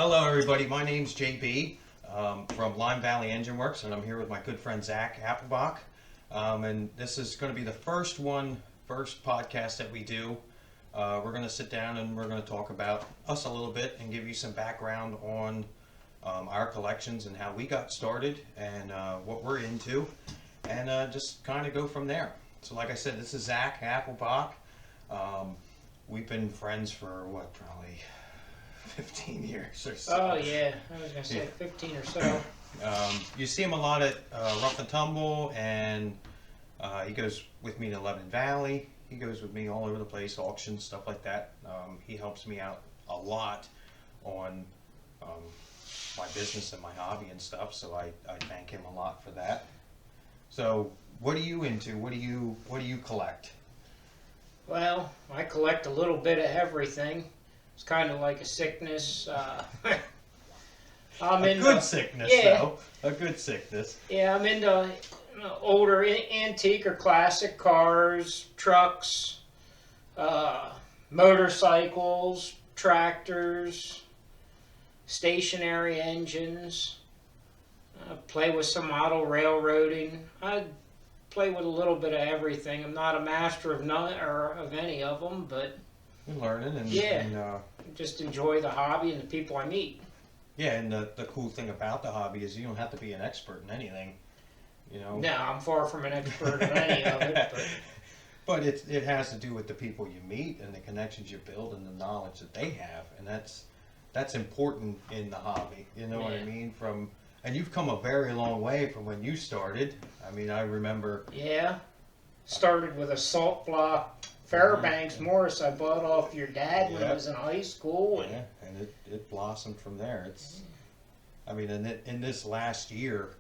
Hello everybody, my name's JB from Lime Valley Engine Works, and I'm here with my good friend Zach Applebach. And this is going to be the first podcast that we do. We're going to sit down and we're going to talk about us a little bit and give you some background on our collections and how we got started and what we're into, and just kind of go from there. So like I said, this is Zach Applebach. We've been friends for probably 15 years or so. Oh yeah, I was gonna say 15 or so. You see him a lot at Rough and Tumble, and he goes with me to Lebanon Valley. He goes with me all over the place, auctions, stuff like that. He helps me out a lot on my business and my hobby and stuff, so I thank him a lot for that. So what are you into? What do you collect? Well, I collect a little bit of everything. It's kind of like a sickness. I'm into good sickness, though. A good sickness. Yeah, I'm into older antique or classic cars, trucks, motorcycles, tractors, stationary engines. I play with some model railroading. I play with a little bit of everything. I'm not a master of none or of any of them, but you're learning, and just enjoy the hobby and the people I meet. Yeah, and the cool thing about the hobby is you don't have to be an expert in anything, you know. No, I'm far from an expert in any of it. But it has to do with the people you meet and the connections you build and the knowledge that they have, and that's important in the hobby. You know what I mean? And you've come a very long way from when you started. I mean, I remember. Yeah, started with a salt block Fairbanks Morris I bought off your dad when I was in high school. Yeah, and it blossomed from there. I mean, in this last year,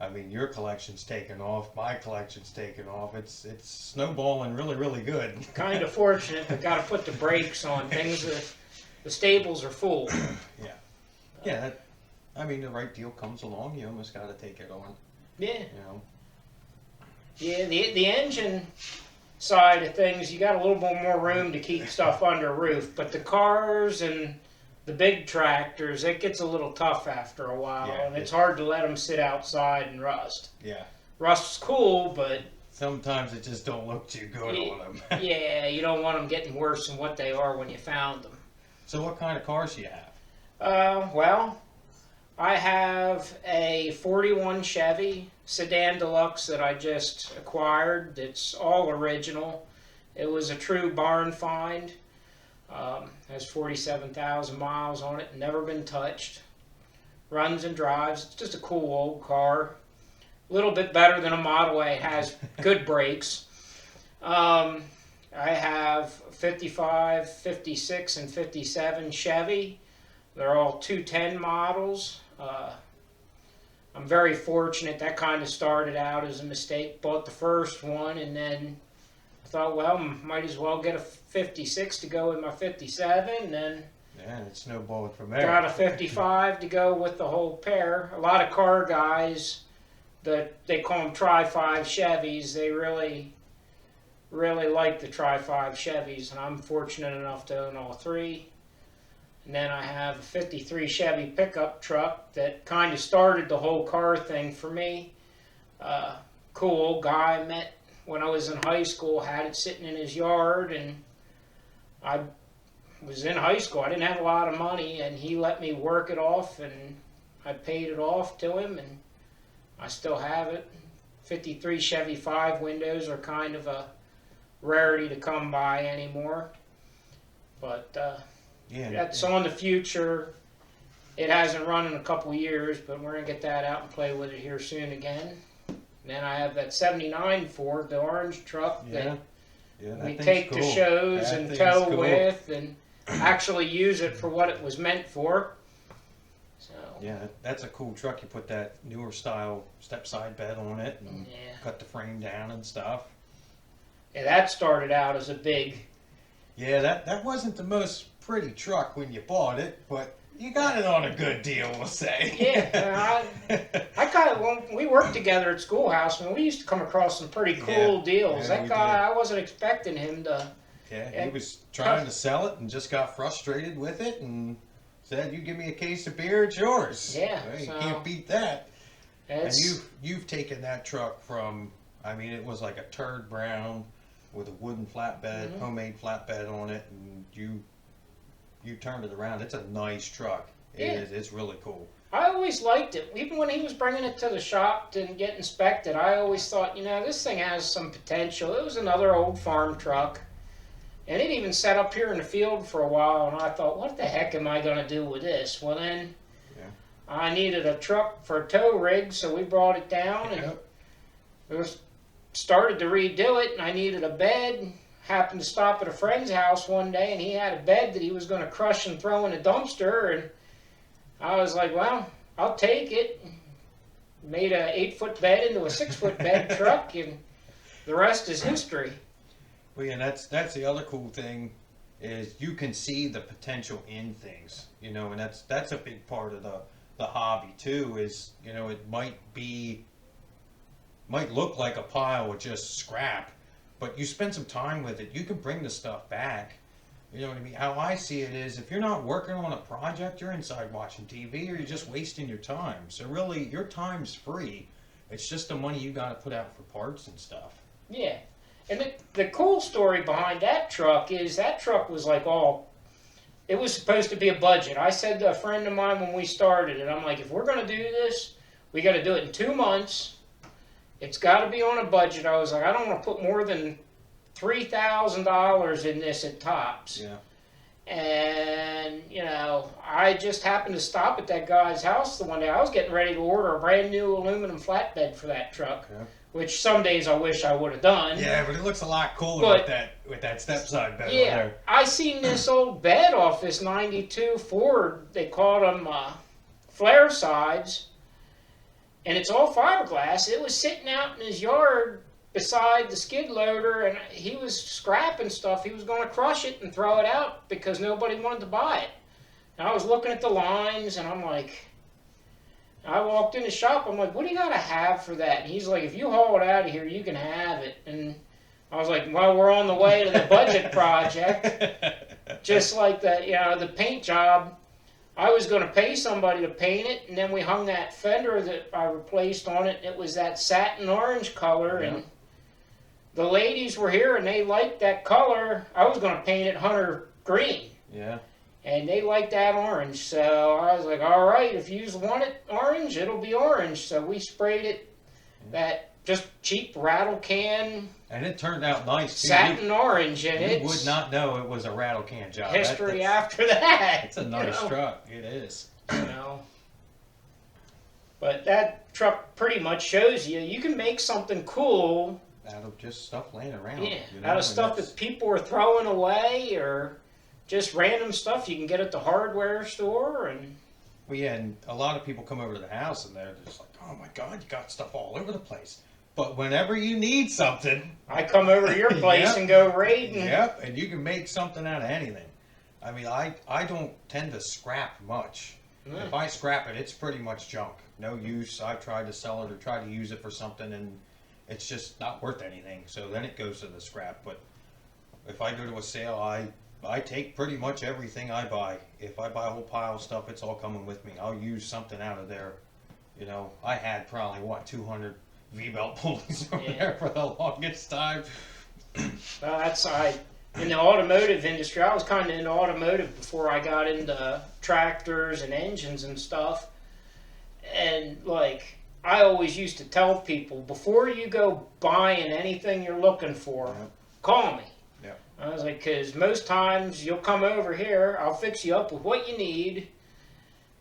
I mean, your collection's taken off, my collection's taken off. It's snowballing really, really good. Kind of fortunate, but got to put the brakes on things. The stables are full. Yeah. Yeah, I mean, the right deal comes along, you almost got to take it on. Yeah. You know. Yeah, the engine side of things, you got a little bit more room to keep stuff under roof, but the cars and the big tractors, it gets a little tough after a while, and it's hard to let them sit outside and rust. Yeah. Rust's cool, but sometimes it just don't look too good on them. Yeah, you don't want them getting worse than what they are when you found them. So what kind of cars do you have? Well, I have a 41 Chevy sedan deluxe that I just acquired. It's all original. It was a true barn find. Has 47,000 miles on it. Never been touched. Runs and drives. It's just a cool old car. A little bit better than a Model A. It has good brakes. I have 55, 56, and 57 Chevy. They're all 210 models. I'm very fortunate. That kind of started out as a mistake. Bought the first one, and then I thought, well, might as well get a 56 to go with my 57, and then it snowballed from there. Got a 55 to go with the whole pair. A lot of car guys, they call them Tri-5 Chevys. They really, really like the Tri-5 Chevys, and I'm fortunate enough to own all three. And then I have a 53 Chevy pickup truck that kind of started the whole car thing for me. Cool old guy I met when I was in high school, had it sitting in his yard, and I was in high school. I didn't have a lot of money, and he let me work it off, and I paid it off to him, and I still have it. 53 Chevy 5 windows are kind of a rarity to come by anymore. But that's on the future. It hasn't run in a couple years, but we're going to get that out and play with it here soon again. And then I have that 79 Ford, the orange truck that we take to shows and tow with and actually use it for what it was meant for. So yeah, that's a cool truck. You put that newer style step side bed on it and cut the frame down and stuff. Yeah, that started out as a big... Yeah, that wasn't the most pretty truck when you bought it, but you got it on a good deal, we'll say. Yeah, I kind of, when we worked together at Schoolhouse, and we used to come across some pretty cool deals. That guy, I wasn't expecting him to... Yeah, he was trying to sell it and just got frustrated with it and Said, "You give me a case of beer, it's yours." Yeah, Well, you so- can't beat that. And It's, you've taken that truck from, I mean, it was like a turd brown with a wooden flatbed, Mhm. homemade flatbed on it, and you turned it around. It's a nice truck. It Yeah. is. It's really cool. I always liked it. Even when he was bringing it to the shop to get inspected, I always thought, this thing has some potential. It was another old farm truck. And it even sat up here in the field for a while, and I thought, what the heck am I going to do with this? Well, then Yeah. I needed a truck for a tow rig, so we brought it down and Yep. we started to redo it, and I needed a bed. Happened to stop at a friend's house one day, and he had a bed that he was going to crush and throw in a dumpster, and I was like, well, I'll take it. Made a 8-foot bed into a 6-foot bed truck, and the rest is history. Well, yeah, that's the other cool thing is you can see the potential in things, and that's a big part of the hobby too. Is it might look like a pile of just scrap, but you spend some time with it, you can bring the stuff back. You know what I mean? How I see it is, if you're not working on a project, you're inside watching TV, or you're just wasting your time. So really, your time's free. It's just the money you got to put out for parts and stuff. Yeah. And the cool story behind that truck is that truck was like it was supposed to be a budget. I said to a friend of mine when we started it, I'm like, if we're going to do this, we got to do it in 2 months. It's got to be on a budget. I was like, I don't want to put more than $3,000 in this at tops. Yeah. And, I just happened to stop at that guy's house the one day. I was getting ready to order a brand new aluminum flatbed for that truck, Okay. which some days I wish I would have done. Yeah, but it looks a lot cooler But- with that step side bed on Yeah, there. I seen this old bed off this 92 Ford. They called them flare sides. And it's all fiberglass. It was sitting out in his yard beside the skid loader, and he was scrapping stuff. He was going to crush it and throw it out because nobody wanted to buy it. And I was looking at the lines, and I'm like, I walked in the shop. I'm like, what do you got to have for that? And he's like, if you haul it out of here, you can have it. And I was like, well, we're on the way to the budget project. Just like the paint job. I was going to pay somebody to paint it, and then we hung that fender that I replaced on it. It was that satin orange color, Yeah. and the ladies were here, and they liked that color. I was going to paint it hunter green, Yeah. and they liked that orange. So I was like, all right, if you want it orange, it'll be orange. So we sprayed it that just cheap rattle can And it turned out nice too. satin orange, and You it's would not know it was a rattle can job. history That's- after that. It's a nice truck. It is. you know. But that truck pretty much shows you can make something cool, Out of just stuff laying around. yeah, know, out of and stuff that's- that people are throwing away or just random stuff you can get at the hardware store. And Well, yeah, and a lot of people come over to the house and they're just like, "Oh my God, you got stuff all over the place." But whenever you need something, I come over to your place Yep. and go raiding. yep, and you can make something out of anything. I mean, I don't tend to scrap much. Mm. If I scrap it, it's pretty much junk. No use. I've tried to sell it or try to use it for something, and it's just not worth anything. So then it goes to the scrap. But if I go to a sale, I take pretty much everything I buy. If I buy a whole pile of stuff, it's all coming with me. I'll use something out of there. I had probably 200 V-belt pulleys over Yeah. there for the longest time. In the automotive industry, I was kind of into automotive before I got into tractors and engines and stuff. And I always used to tell people, before you go buying anything you're looking for, Yep. call me. Yep. I was like, because most times you'll come over here, I'll fix you up with what you need,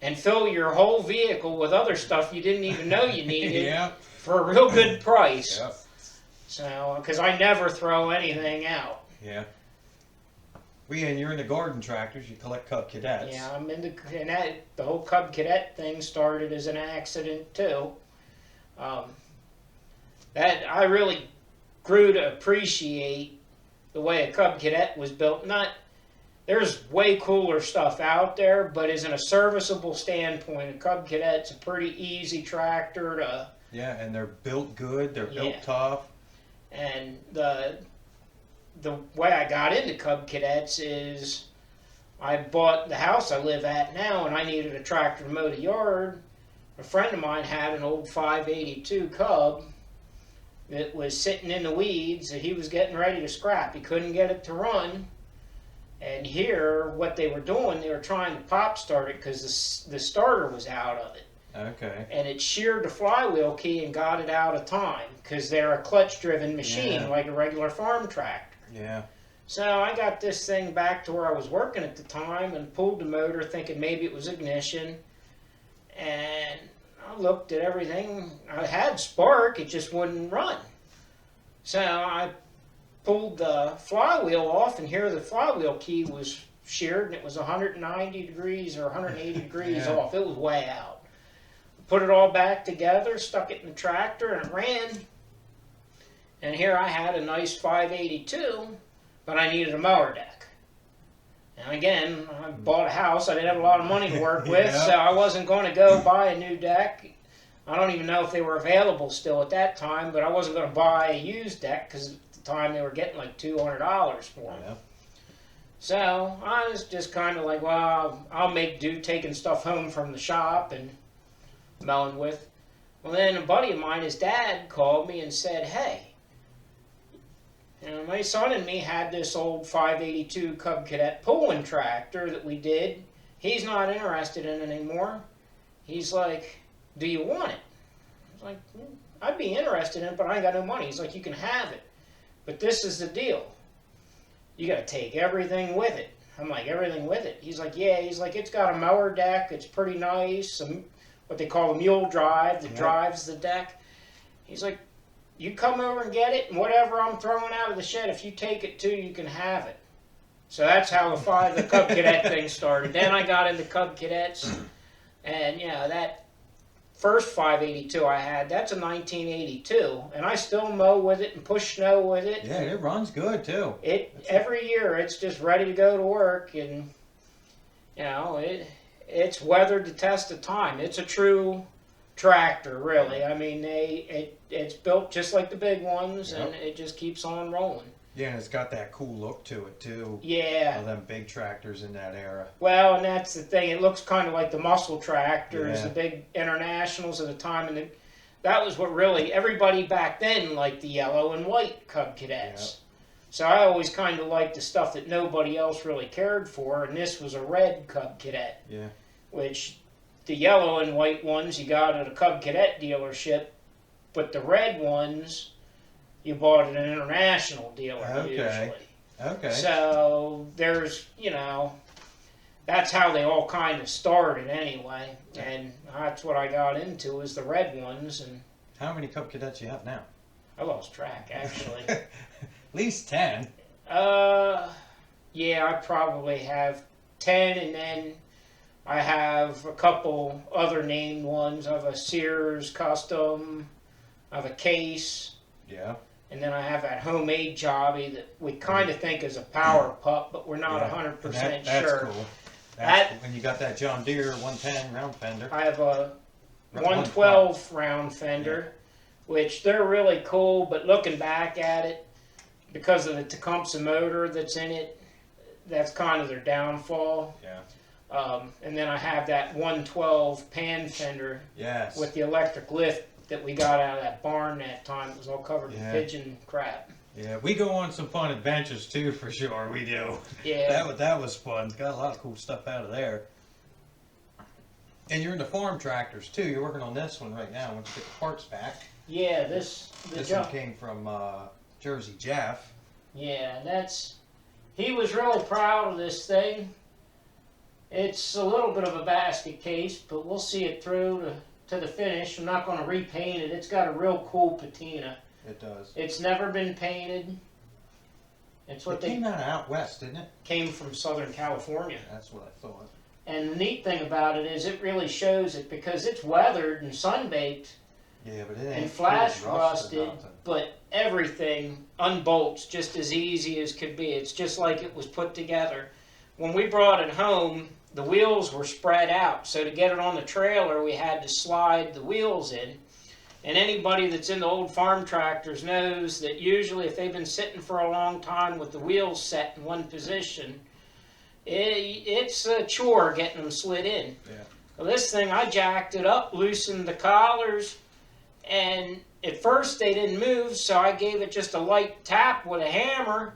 and fill your whole vehicle with other stuff you didn't even know you needed Yep. for a real good price. Yep. So, because I never throw anything out. Yeah. Well, yeah, and you're in the garden tractors. You collect Cub Cadets. Yeah, the whole Cub Cadet thing started as an accident too. That I really grew to appreciate the way a Cub Cadet was built. There's way cooler stuff out there, but as in a serviceable standpoint, a Cub Cadet's a pretty easy tractor to. Yeah, and they're built good. They're built Yeah. tough. And the way I got into Cub Cadets is I bought the house I live at now, and I needed a tractor to mow the yard. A friend of mine had an old 582 Cub that was sitting in the weeds that he was getting ready to scrap. He couldn't get it to run. And here, what they were doing, they were trying to pop start it because the starter was out of it. Okay. And it sheared the flywheel key and got it out of time because they're a clutch-driven machine like a regular farm tractor. Yeah. So I got this thing back to where I was working at the time and pulled the motor thinking maybe it was ignition. And I looked at everything. I had spark, it just wouldn't run. So I pulled the flywheel off, and here the flywheel key was sheared, and it was 190 degrees or 180 degrees off. It was way out. Put it all back together, stuck it in the tractor, and it ran. And here I had a nice 582, but I needed a mower deck. And again, I bought a house. I didn't have a lot of money to work with, so I wasn't going to go buy a new deck. I don't even know if they were available still at that time, but I wasn't going to buy a used deck because at the time they were getting like $200 for them. Yeah. So I was just kind of like, well, I'll make do taking stuff home from the shop and mowing with. Well, then a buddy of mine, his dad, called me and said, hey, you know, my son and me had this old 582 Cub Cadet pulling tractor that we did. He's not interested in it anymore. He's like, do you want it? I was like, I'd be interested in it, but I ain't got no money. He's like, you can have it. But this is the deal. You got to take everything with it. I'm like, everything with it? He's like, yeah. He's like, it's got a mower deck. It's pretty nice. What they call a mule drive that drives the deck. He's like, you come over and get it, and whatever I'm throwing out of the shed, if you take it too, you can have it. So that's how the Cub Cadet thing started. Then I got into Cub Cadets, and you know, that first 582 I had, that's a 1982, and I still mow with it and push snow with it. Yeah, it runs good too. Every year it's just ready to go to work, and you know, it's weathered the test of time. It's a true tractor, really. I mean, it's built just like the big ones, and it just keeps on rolling. Yeah, and it's got that cool look to it too. Yeah. All them big tractors in that era. Well, and that's the thing. It looks kind of like the muscle tractors, the big internationals of the time, and that was what really everybody back then liked, the yellow and white Cub Cadets. Yeah. So I always kind of liked the stuff that nobody else really cared for, and this was a red Cub Cadet. Yeah. Which the yellow and white ones you got at a Cub Cadet dealership, but the red ones you bought at an international dealer usually. Okay. So there's, you know, that's how they all kind of started anyway, and that's what I got into is the red ones. And how many Cub Cadets you have now? I lost track actually. At least 10. Yeah, I probably have 10, and then I have a couple other named ones. I have a Sears Custom, I have a Case. Yeah. And then I have that homemade jobby that we kind of think is a power pup, but we're not 100% sure. That's cool. That's cool. And you got that John Deere 110 round fender. I have a 112 round fender, which they're really cool, but looking back at it, because of the Tecumseh motor that's in it, that's kind of their downfall. Yeah. And then I have that 112 pan fender with the electric lift that we got out of that barn that time. It was all covered in pigeon crap. Yeah, we go on some fun adventures too, for sure. We do. Yeah. That was fun. Got a lot of cool stuff out of there. And you're into farm tractors too. You're working on this one right now. Once you get the parts back. Yeah, this one came from Jersey Jeff. Yeah, he was real proud of this thing. It's a little bit of a basket case, but we'll see it through to the finish. I'm not going to repaint it. It's got a real cool patina. It does. It's never been painted. It's what came out west, didn't it? Came from Southern California. That's what I thought. And the neat thing about it is it really shows it because it's weathered and sun-baked. Yeah, but it ain't and flash rusted, but everything unbolts just as easy as could be. It's just like it was put together. When we brought it home, the wheels were spread out, so to get it on the trailer, we had to slide the wheels in. And anybody that's in the old farm tractors knows that usually if they've been sitting for a long time with the wheels set in one position, it's a chore getting them slid in. Yeah. Well, this thing, I jacked it up, loosened the collars, and at first they didn't move, so I gave it just a light tap with a hammer,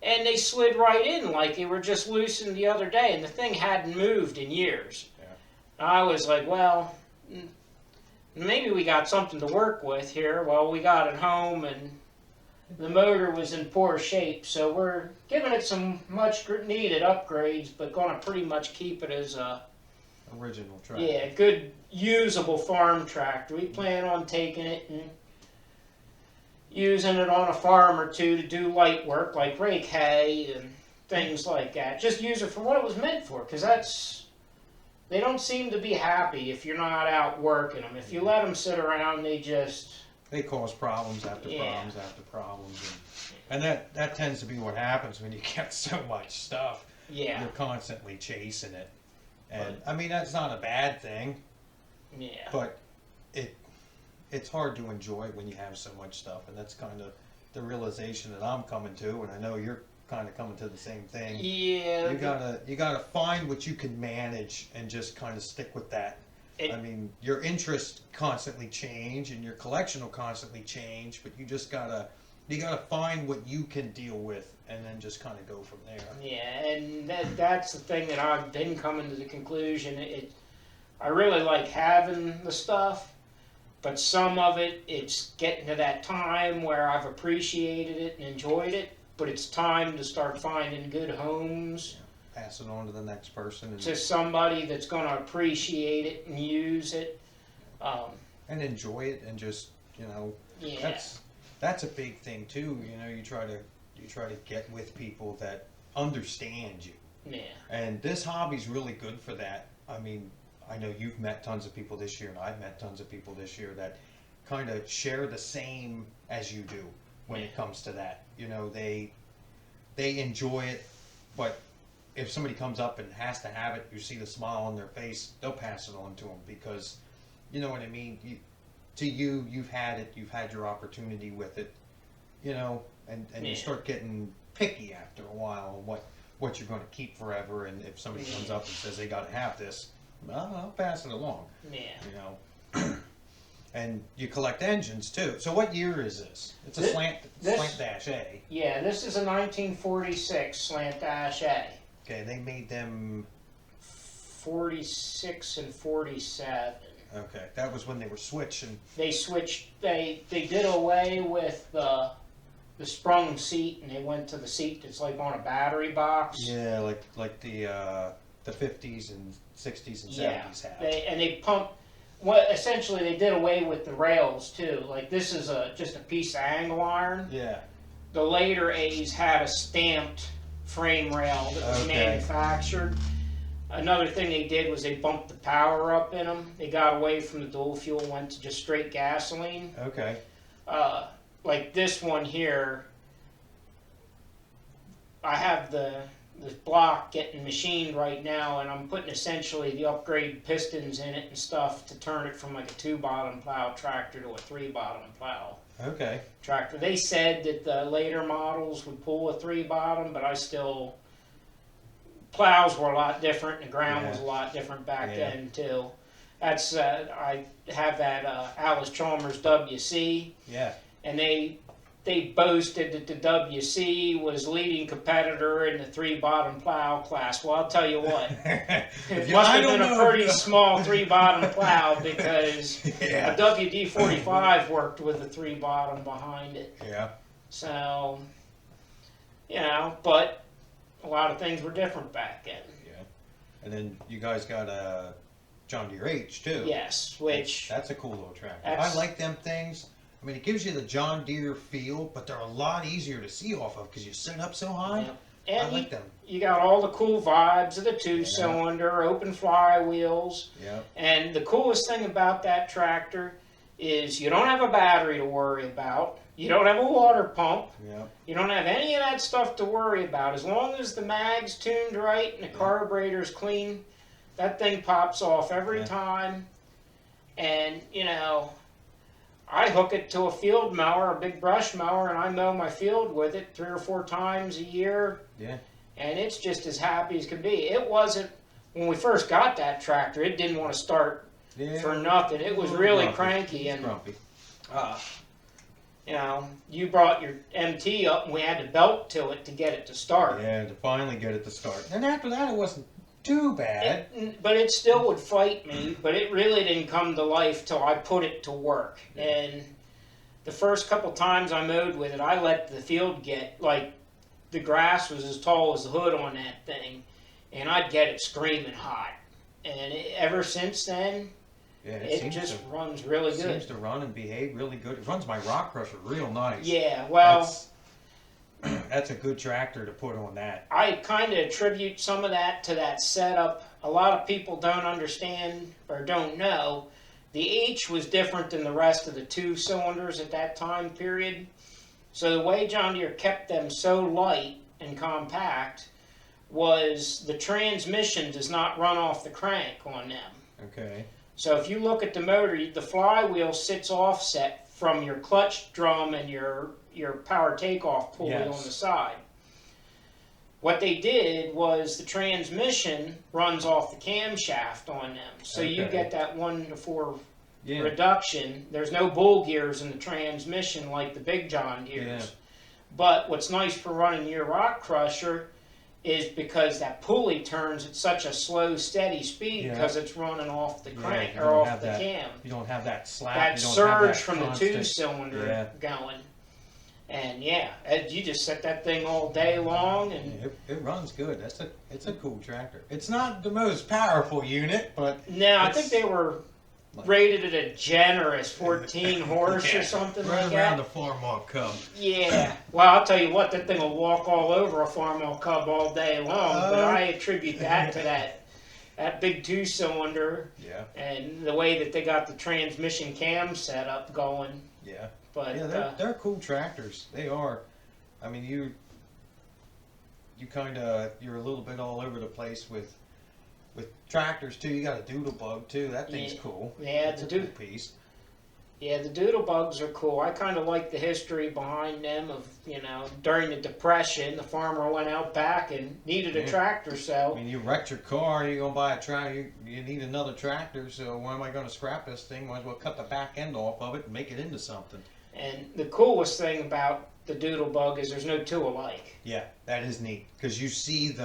and they slid right in like they were just loosened the other day, and the thing hadn't moved in years. Yeah. I was like, well, maybe we got something to work with here. Well, we got it home, and the motor was in poor shape, so we're giving it some much needed upgrades, but going to pretty much keep it as a Original tractor. yeah, good usable farm tractor. We plan on taking it and using it on a farm or two to do light work like rake hay and things like that. Just use it for what it was meant for, because they don't seem to be happy if you're not out working them. If you let them sit around, They cause problems after problems after problems, and that tends to be what happens when you get so much stuff. Yeah. You're constantly chasing it, and I mean that's not a bad thing. Yeah. But it's hard to enjoy when you have so much stuff, and that's kind of the realization that I'm coming to, and I know you're kind of coming to the same thing. Yeah. You gotta find what you can manage and just kind of stick with that. I mean, your interests constantly change, and your collection will constantly change, but you gotta find what you can deal with, and then just kind of go from there. Yeah, and that's the thing that I've been coming to the conclusion. I really like having the stuff, but some of it's getting to that time where I've appreciated it and enjoyed it, but it's time to start finding good homes. Yeah. Pass it on to the next person. To somebody that's going to appreciate it and use it. And enjoy it, and just, Yeah. that's a big thing too. You try to get with people that understand you. Yeah. And this hobby's really good for that. I mean, I know you've met tons of people this year, and I've met tons of people this year that kind of share the same as you do when it comes to that. They enjoy it, but if somebody comes up and has to have it, you see the smile on their face, they'll pass it on to them, because, you know what I mean? You've had it, you've had your opportunity with it, and you start getting picky after a while on what you're going to keep forever. And if somebody comes up and says they got to have this, well, I'll pass it along. Yeah. And you collect engines too. So what year is this? It's a slant dash A. Yeah, this is a 1946 slant dash A. Okay, they made them 46 and 47. Okay, that was when they were switching. They switched. They did away with the sprung seat, and they went to the seat that's like on a battery box. Yeah, like the 50s and 60s and 70s have. They pumped. What essentially they did away with the rails too. Like this is just a piece of angle iron. Yeah. The later A's had a stamped frame rail that was manufactured. Another thing they did was they bumped the power up in them. They got away from the dual fuel, went to just straight gasoline. Okay. Like this one here, I have this block getting machined right now, and I'm putting essentially the upgrade pistons in it and stuff to turn it from like a 2-bottom plow tractor to a 3-bottom plow tractor. They said that the later models would pull a 3-bottom, but plows were a lot different, and the ground was a lot different back then too. That's I have that Alice Chalmers WC. Yeah. And they boasted that the WC was leading competitor in the 3-bottom plow class. Well, I'll tell you what, it must have been a pretty small 3-bottom plow, because a WD-45 worked with a 3-bottom behind it. Yeah. So, but a lot of things were different back then. Yeah. And then you guys got a John Deere H too. Yes, that's a cool little tractor. I like them things. I mean, it gives you the John Deere feel, but they're a lot easier to see off of because you set up so high. Yeah. And I like them. You got all the cool vibes of the 2-cylinder, open flywheels. Yeah. And the coolest thing about that tractor is you don't have a battery to worry about. You don't have a water pump. Yeah. You don't have any of that stuff to worry about. As long as the mag's tuned right and the carburetor's clean, that thing pops off every time. And, I hook it to a field mower, a big brush mower, and I mow my field with it 3 or 4 times a year. Yeah. and it's just as happy as can be. It wasn't, when we first got that tractor, it didn't want to start for nothing. It was really cranky, and grumpy. you know, you brought your MT up and we had to belt to it to get it to start. Yeah, to finally get it to start. And after that, it wasn't too bad. But it still would fight me, but it really didn't come to life till I put it to work. And the first couple times I mowed with it, I let the field get, like, the grass was as tall as the hood on that thing, and I'd get it screaming hot. And ever since then, it just runs really good. It seems to run and behave really good. It runs my rock crusher real nice. Yeah, well, that's a good tractor to put on that. I kind of attribute some of that to that setup. A lot of people don't understand or don't know. The H was different than the rest of the 2 cylinders at that time period. So the way John Deere kept them so light and compact was the transmission does not run off the crank on them. Okay. So if you look at the motor, the flywheel sits offset from your clutch drum and your power takeoff pulley on the side. What they did was the transmission runs off the camshaft on them. So you get that 1 to 4 reduction. There's no bull gears in the transmission like the big John Deeres. Yeah. But what's nice for running your rock crusher is because that pulley turns at such a slow, steady speed because it's running off the crank or off the cam. You don't have that slap. That surge from the 2-cylinder going. And you just set that thing all day long, and it runs good. It's a cool tractor. It's not the most powerful unit, but no, I think they were rated at a generous 14 horse or something like that. Right around the Farmall Cub. Yeah. Well, I'll tell you what, that thing will walk all over a Farmall Cub all day long. But I attribute that to that big 2-cylinder. Yeah. And the way that they got the transmission cam set up going. Yeah. But they're cool tractors. They are. I mean, you're a little bit all over the place with tractors too. You got a doodle bug too. That thing's cool. Yeah, it's a cool piece. Yeah, the doodle bugs are cool. I kind of like the history behind them of, during the Depression, the farmer went out back and needed a tractor, so. I mean, you wrecked your car, you're going to buy a tractor, you need another tractor, so why am I going to scrap this thing? Might as well cut the back end off of it and make it into something. And the coolest thing about the doodle bug is there's no 2 alike. Yeah, that is neat, because you see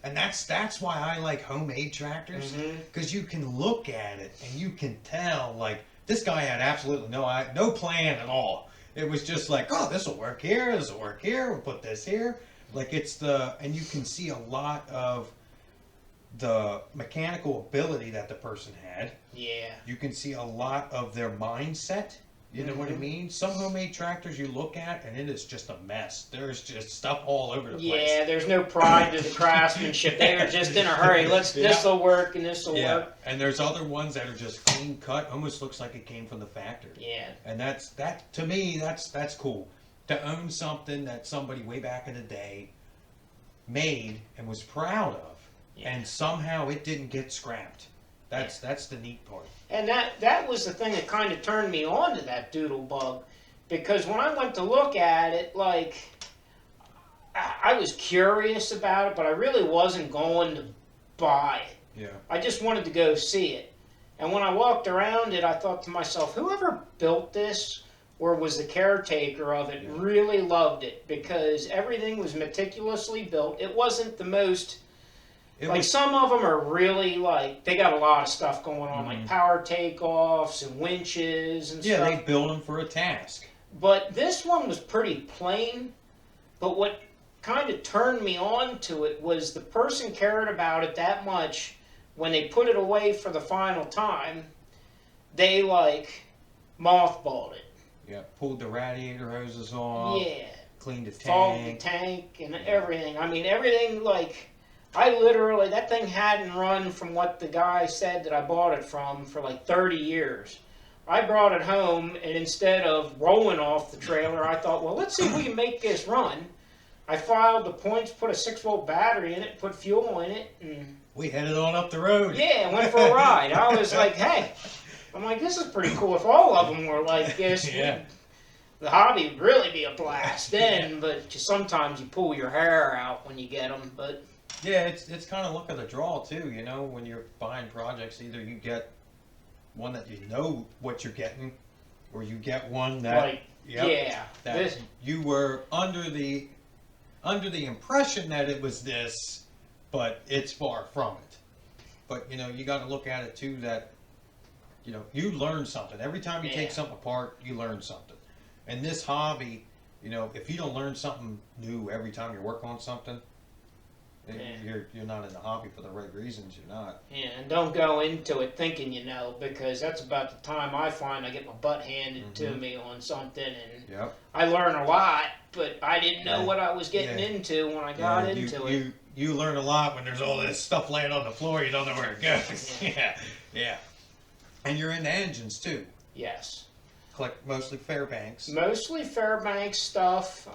and that's why I like homemade tractors, because you can look at it and you can tell, like, this guy had absolutely no plan at all. It was just like, oh, this will work here, this will work here, we'll put this here. Like, and you can see a lot of the mechanical ability that the person had. Yeah. You can see a lot of their mindset. You know what I mean? Some homemade tractors you look at, and it is just a mess. There's just stuff all over the place. Yeah, there's no pride to the craftsmanship. They are just in a hurry. This'll work and this'll work. And there's other ones that are just clean cut, almost looks like it came from the factory. Yeah. And that to me, that's cool. To own something that somebody way back in the day made and was proud of, and somehow it didn't get scrapped. That's the neat part. And that was the thing that kind of turned me on to that doodle bug, because when I went to look at it, like, I was curious about it, but I really wasn't going to buy it. Yeah. I just wanted to go see it. And when I walked around it, I thought to myself, whoever built this or was the caretaker of it really loved it, because everything was meticulously built. It wasn't the most... some of them are really, they got a lot of stuff going on, like power takeoffs and winches and stuff. Yeah, they build them for a task. But this one was pretty plain. But what kind of turned me on to it was the person cared about it that much. When they put it away for the final time, they, mothballed it. Yeah, pulled the radiator hoses off. Yeah. Cleaned the tank. Fogged the tank and everything. I mean, everything, that thing hadn't run from what the guy said that I bought it from for 30 years. I brought it home, and instead of rolling off the trailer, I thought, well, let's see if we can make this run. I filed the points, put a 6-volt battery in it, put fuel in it, and... we headed on up the road. Yeah, went for a ride. I was like, hey, this is pretty cool. If all of them were like this, the hobby would really be a blast then, but sometimes you pull your hair out when you get them. But Yeah, it's kind of luck of the draw too. You know, when you're buying projects, either you get one that you know what you're getting, or you get one that like, yep, yeah, that this, you were under the impression that it was this, but it's far from it. But you know, you got to look at it too that you know you learn something every time you take Yeah. something apart. You learn something, and this hobby, you know, if you don't learn something new every time you work on something, then Yeah. you're not in the hobby for the right reasons. You're not. yeah, and don't go into it thinking you know, because that's about the time I find I get my butt handed to Mhm. me on something, and Yep. I learn a lot, but I didn't know Yeah. what I was getting Yeah. into when I got Yeah, into it. you learn a lot when there's all this stuff laying on the floor. You don't know where it goes. Yeah. Yeah, yeah. And you're into engines too. Yes. Collect mostly Fairbanks. Mostly Fairbanks stuff,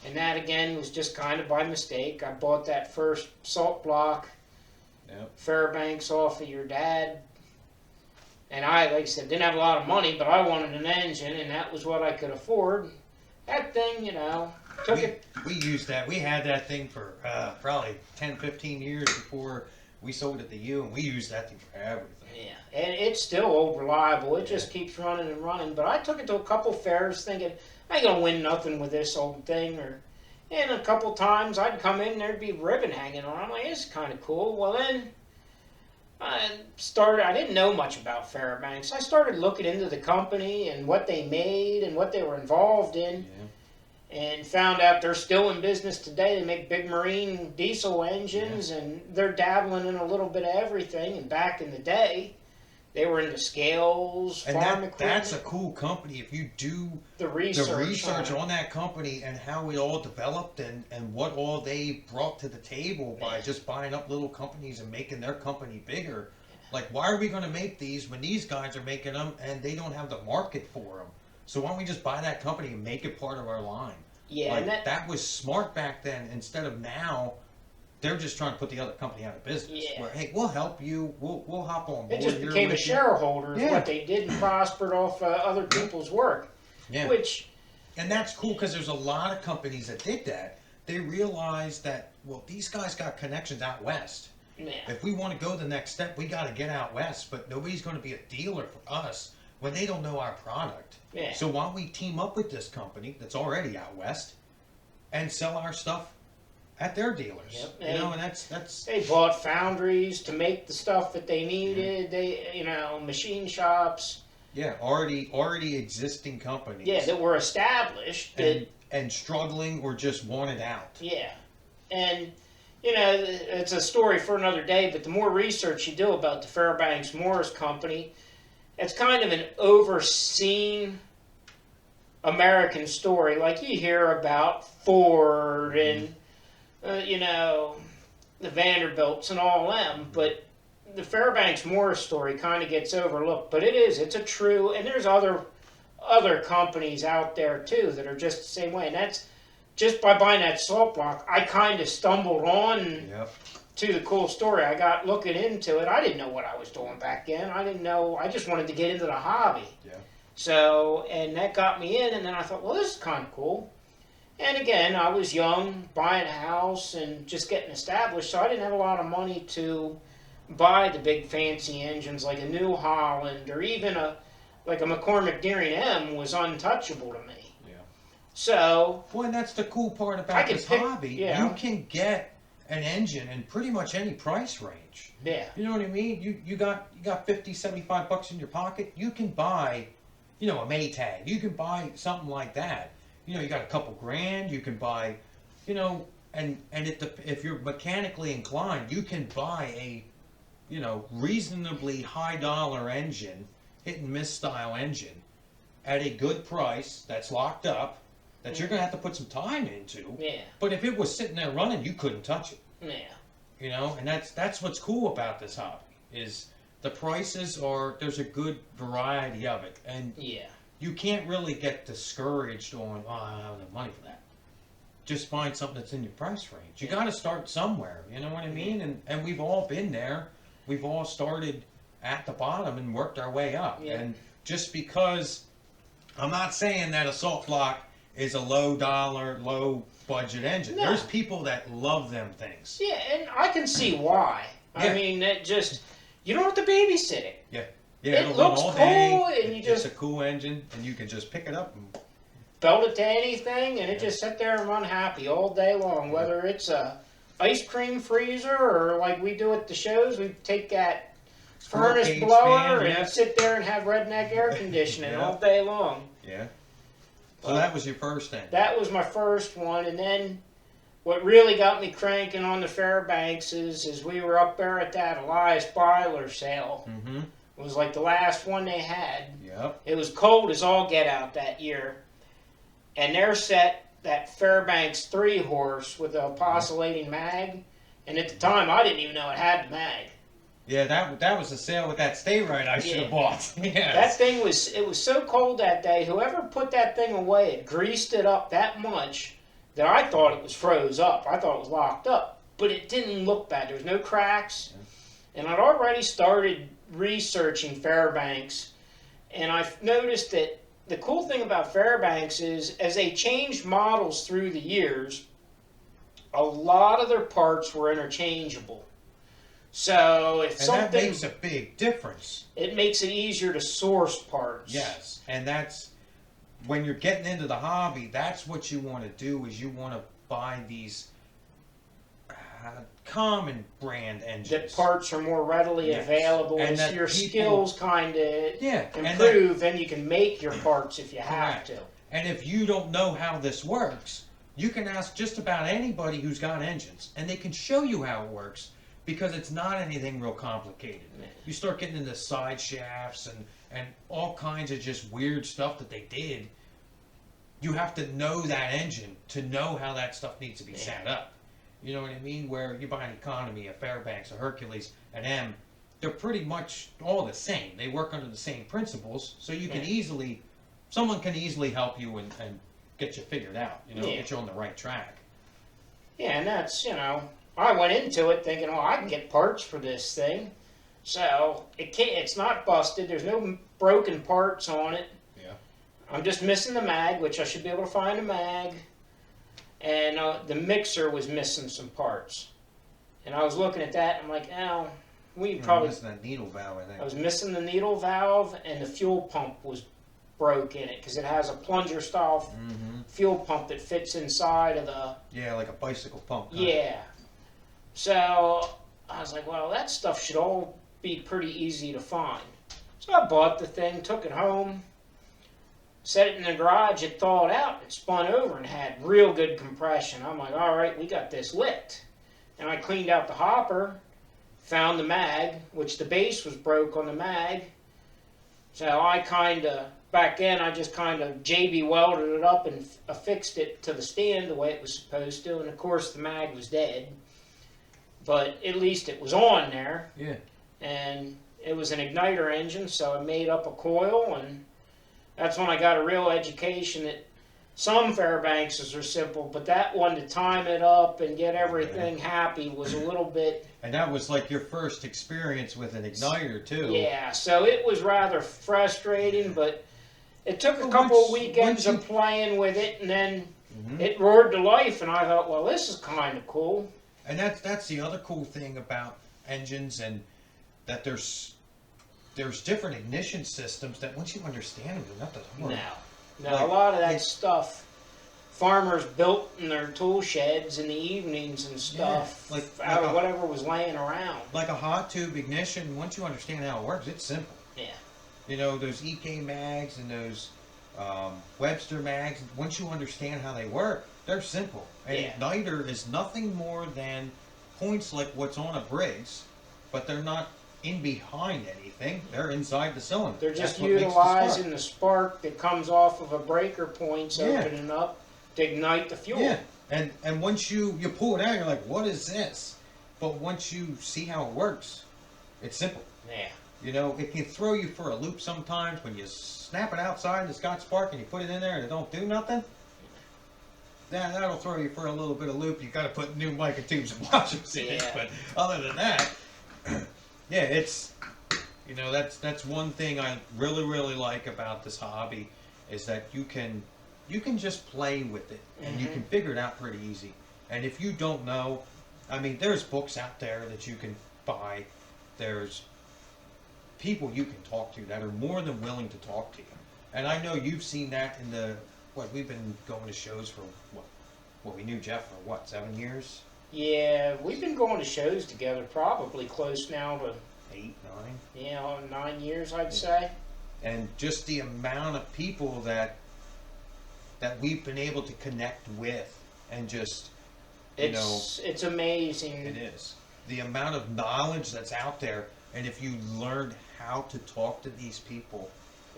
and that again was just kind of by mistake. I bought that first salt block Yep. Fairbanks off of your dad, and I, like I said, didn't have a lot of money, but I wanted an engine, and that was what I could afford. That thing, you know, took it. We used that. We had that thing for probably 10, 15 years before we sold it to you, and we used that thing for everything. Yeah, and it's still old reliable. It just keeps running and running. But I took it to a couple fairs thinking, I ain't gonna win nothing with this old thing. And a couple times I'd come in, there'd be ribbon hanging on. I'm like, this is kind of cool. Well, then I didn't know much about Fairbanks. I started looking into the company and what they made and what they were involved in. Yeah. And found out they're still in business today. They make big marine diesel engines, and they're dabbling in a little bit of everything. And back in the day, they were into scales, And farm equipment. that's a cool company if you do the research on that company and how it all developed and what all they brought to the table by just buying up little companies and making their company bigger. Like, why are we going to make these when these guys are making them and they don't have the market for them? So why don't we just buy that company and make it part of our line? Yeah, like, and that was smart back then. Instead of now, they're just trying to put the other company out of business. Yeah. Where, hey, we'll help you. We'll hop on board. it just here became a with you. shareholder. Yeah. What they did and prospered off other people's work. Yeah. Which, And that's cool because there's a lot of companies that did that. They realized that, well, these guys got connections out west. yeah, If we want to go the next step, we got to get out west. But nobody's going to be a dealer for us when they don't know our product. yeah. So why don't we team up with this company that's already out west and sell our stuff at their dealers? Yep. You know, and that's They bought foundries to make the stuff that they needed. They, machine shops. yeah, already existing companies. Yeah, that were established. That, and struggling or just wanted out. yeah, and it's a story for another day. But the more research you do about the Fairbanks Morris Company, it's kind of an overseen American story. Like you hear about Ford and the Vanderbilts and all them, but the Fairbanks Morris story kind of gets overlooked. But it's a true, and there's other companies out there too that are just the same way. And that's just by buying that salt block, I kind of stumbled on Yep. to the cool story. I got looking into it. I didn't know what I was doing back then. I didn't know. I just wanted to get into the hobby. Yeah. So, and that got me in, and then I thought, well, this is kind of cool. And again, I was young, buying a house and just getting established, so I didn't have a lot of money to buy the big fancy engines like a New Holland or even a McCormick Deering M was untouchable to me. Yeah. So, Well, and that's the cool part I about can this pick- hobby. yeah. You can get an engine in pretty much any price range. yeah, You know what I mean? You got 50, 75 bucks in your pocket. You can buy, a Maytag. You can buy something like that. You got a couple grand. You can buy, and if you're mechanically inclined, you can buy a, reasonably high dollar engine, hit and miss style engine, at a good price that's locked up, that you're gonna have to put some time into. yeah, But if it was sitting there running, you couldn't touch it. yeah. And that's what's cool about this hobby is the prices there's a good variety of it, and Yeah. you can't really get discouraged on, I don't have enough money for that. Just find something that's in your price range. You got to start somewhere, you know what I mean? And we've all been there. We've all started at the bottom and worked our way up. Yeah. And just because I'm not saying that a salt block is a low dollar, low budget engine. No. There's people that love them things. Yeah, and I can see why. Yeah. I mean, it just, you don't have to babysit it. Yeah, It it'll run looks all day. cool, and you It's just a cool engine, and you can just pick it up. And, belt it to anything, and it just sit there and run happy all day long. Whether it's a ice cream freezer or like we do at the shows, we take that furnace cage blower fan, and yeah. sit there and have redneck air conditioning Yeah. all day long. yeah. So that was your first thing. That was my first one, and then what really got me cranking on the Fairbanks is we were up there at that Elias Byler sale. Mm-hmm. It was like the last one they had. Yep. It was cold as all get out that year. And they're set that Fairbanks 3-horse with a oscillating mag. And at the time, I didn't even know it had the mag. Yeah, that was the sale with that stay right I should have bought. That Yes. thing it was so cold that day, whoever put that thing away, it greased it up that much that I thought it was froze up. I thought it was locked up. But it didn't look bad. There was no cracks. And I'd already started researching Fairbanks. And I've noticed that the cool thing about Fairbanks is as they changed models through the years, a lot of their parts were interchangeable. So if And something, that makes a big difference. it makes it easier to source parts. Yes, and that's when you're getting into the hobby. That's what you want to do. Is you want to buy these common brand engines. That parts are more readily Yes. available, And and so that your people- skills kind of Yeah, and that- improve, and you can make your parts if you have Correct. to. And if you don't know how this works, you can ask just about anybody who's got engines, and they can show you how it works because it's not anything real complicated. You start getting into side shafts and all kinds of just weird stuff that they did. You have to know that engine to know how that stuff needs to be set up. You know what I mean? Where you buy an Economy, a Fairbanks, a Hercules, an M, they're pretty much all the same. They work under the same principles, so you can easily, someone can easily help you and get you figured out, you know, Yeah. get you on the right track. Yeah, and that's, I went into it thinking, oh, I can get parts for this thing. So it's not busted. There's no broken parts on it. Yeah. I'm just missing the mag, which I should be able to find a mag. And the mixer was missing some parts. And I was looking at that, and I'm like, oh, we probably... missing that needle valve, I think. I was missing the needle valve, and the fuel pump was broke in it, because it has a plunger-style fuel pump that fits inside of the... Yeah, like a bicycle pump. Yeah. So I was like, well, that stuff should all be pretty easy to find. So I bought the thing, took it home, set it in the garage, it thawed out, it spun over and had real good compression. I'm like, all right, we got this licked. And I cleaned out the hopper, found the mag, which the base was broke on the mag. So back then I just kind of JB welded it up and affixed it to the stand the way it was supposed to. And of course the mag was dead. But at least it was on there. Yeah. And it was an igniter engine, so I made up a coil, and that's when I got a real education that some Fairbankses are simple, but that one to time it up and get everything happy was a little bit... And that was like your first experience with an igniter, too. Yeah, so it was rather frustrating, but it took a But couple of once weekends you- of playing with it, and then it roared to life, and I thought, well, this is kind of cool. And that's the other cool thing about engines, and that there's different ignition systems that once you understand them, they're not that hard. No, Like, a lot of that stuff farmers built in their tool sheds in the evenings and stuff, like out of a- whatever was laying around. Like a hot tube ignition, once you understand how it works, it's simple. Yeah. You know, those EK mags and those Webster mags, once you understand how they work, they're simple. An Yeah. igniter is nothing more than points like what's on a Briggs, but they're not in behind anything. They're inside the cylinder. They're just That's what makes the utilizing spark. the spark that comes off of a breaker points opening up to ignite the fuel. Yeah, and once you pull it out, you're like, what is this? But once you see how it works, it's simple. Yeah. You know, it can throw you for a loop sometimes when you snap it outside, it's got spark, and you put it in there and it don't do nothing. That'll throw you for a little bit of loop. You got to put new mica tubes and washers in it. Yeah. But other than that, yeah, it's, you know, that's one thing I really like about this hobby is that you can just play with it, and you Mhm. can figure it out pretty easy. And if you don't know, I mean, there's books out there that you can buy. There's people you can talk to that are more than willing to talk to you. And I know you've seen that in the, what, we've been going to shows for, what we knew Jeff for, 7 years? Yeah, we've been going to shows together probably close now to 8, 9 years, I'd Yeah. say. and just the amount of people that we've been able to connect with, and just, It's amazing. it is the amount of knowledge that's out there. And if you learn how to talk to these people,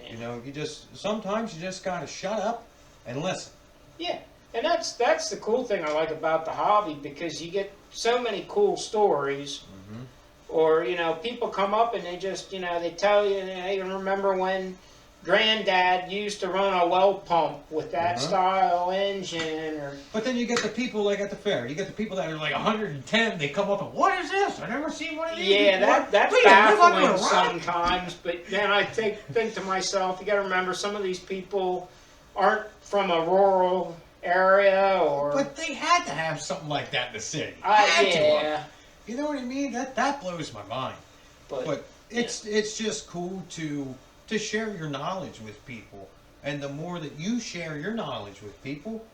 Yeah. sometimes you just gotta shut up and listen. Yeah, and that's the cool thing I like about the hobby, because you get so many cool stories. Mm-hmm. Or, people come up and they just, they tell you, they remember when Granddad used to run a well pump with that style engine. Or But then you get the people like at the fair. You get the people that are like 110. They come up and, what is this? I never seen one of these yeah, before. that's We live under a baffling rock. sometimes. But then I think to myself, you got to remember, some of these people aren't from a rural area, or But they had to have something like that in the city. Had to have. yeah, You know what I mean? That blows my mind. But it's just cool to share your knowledge with people. And the more that you share your knowledge with people,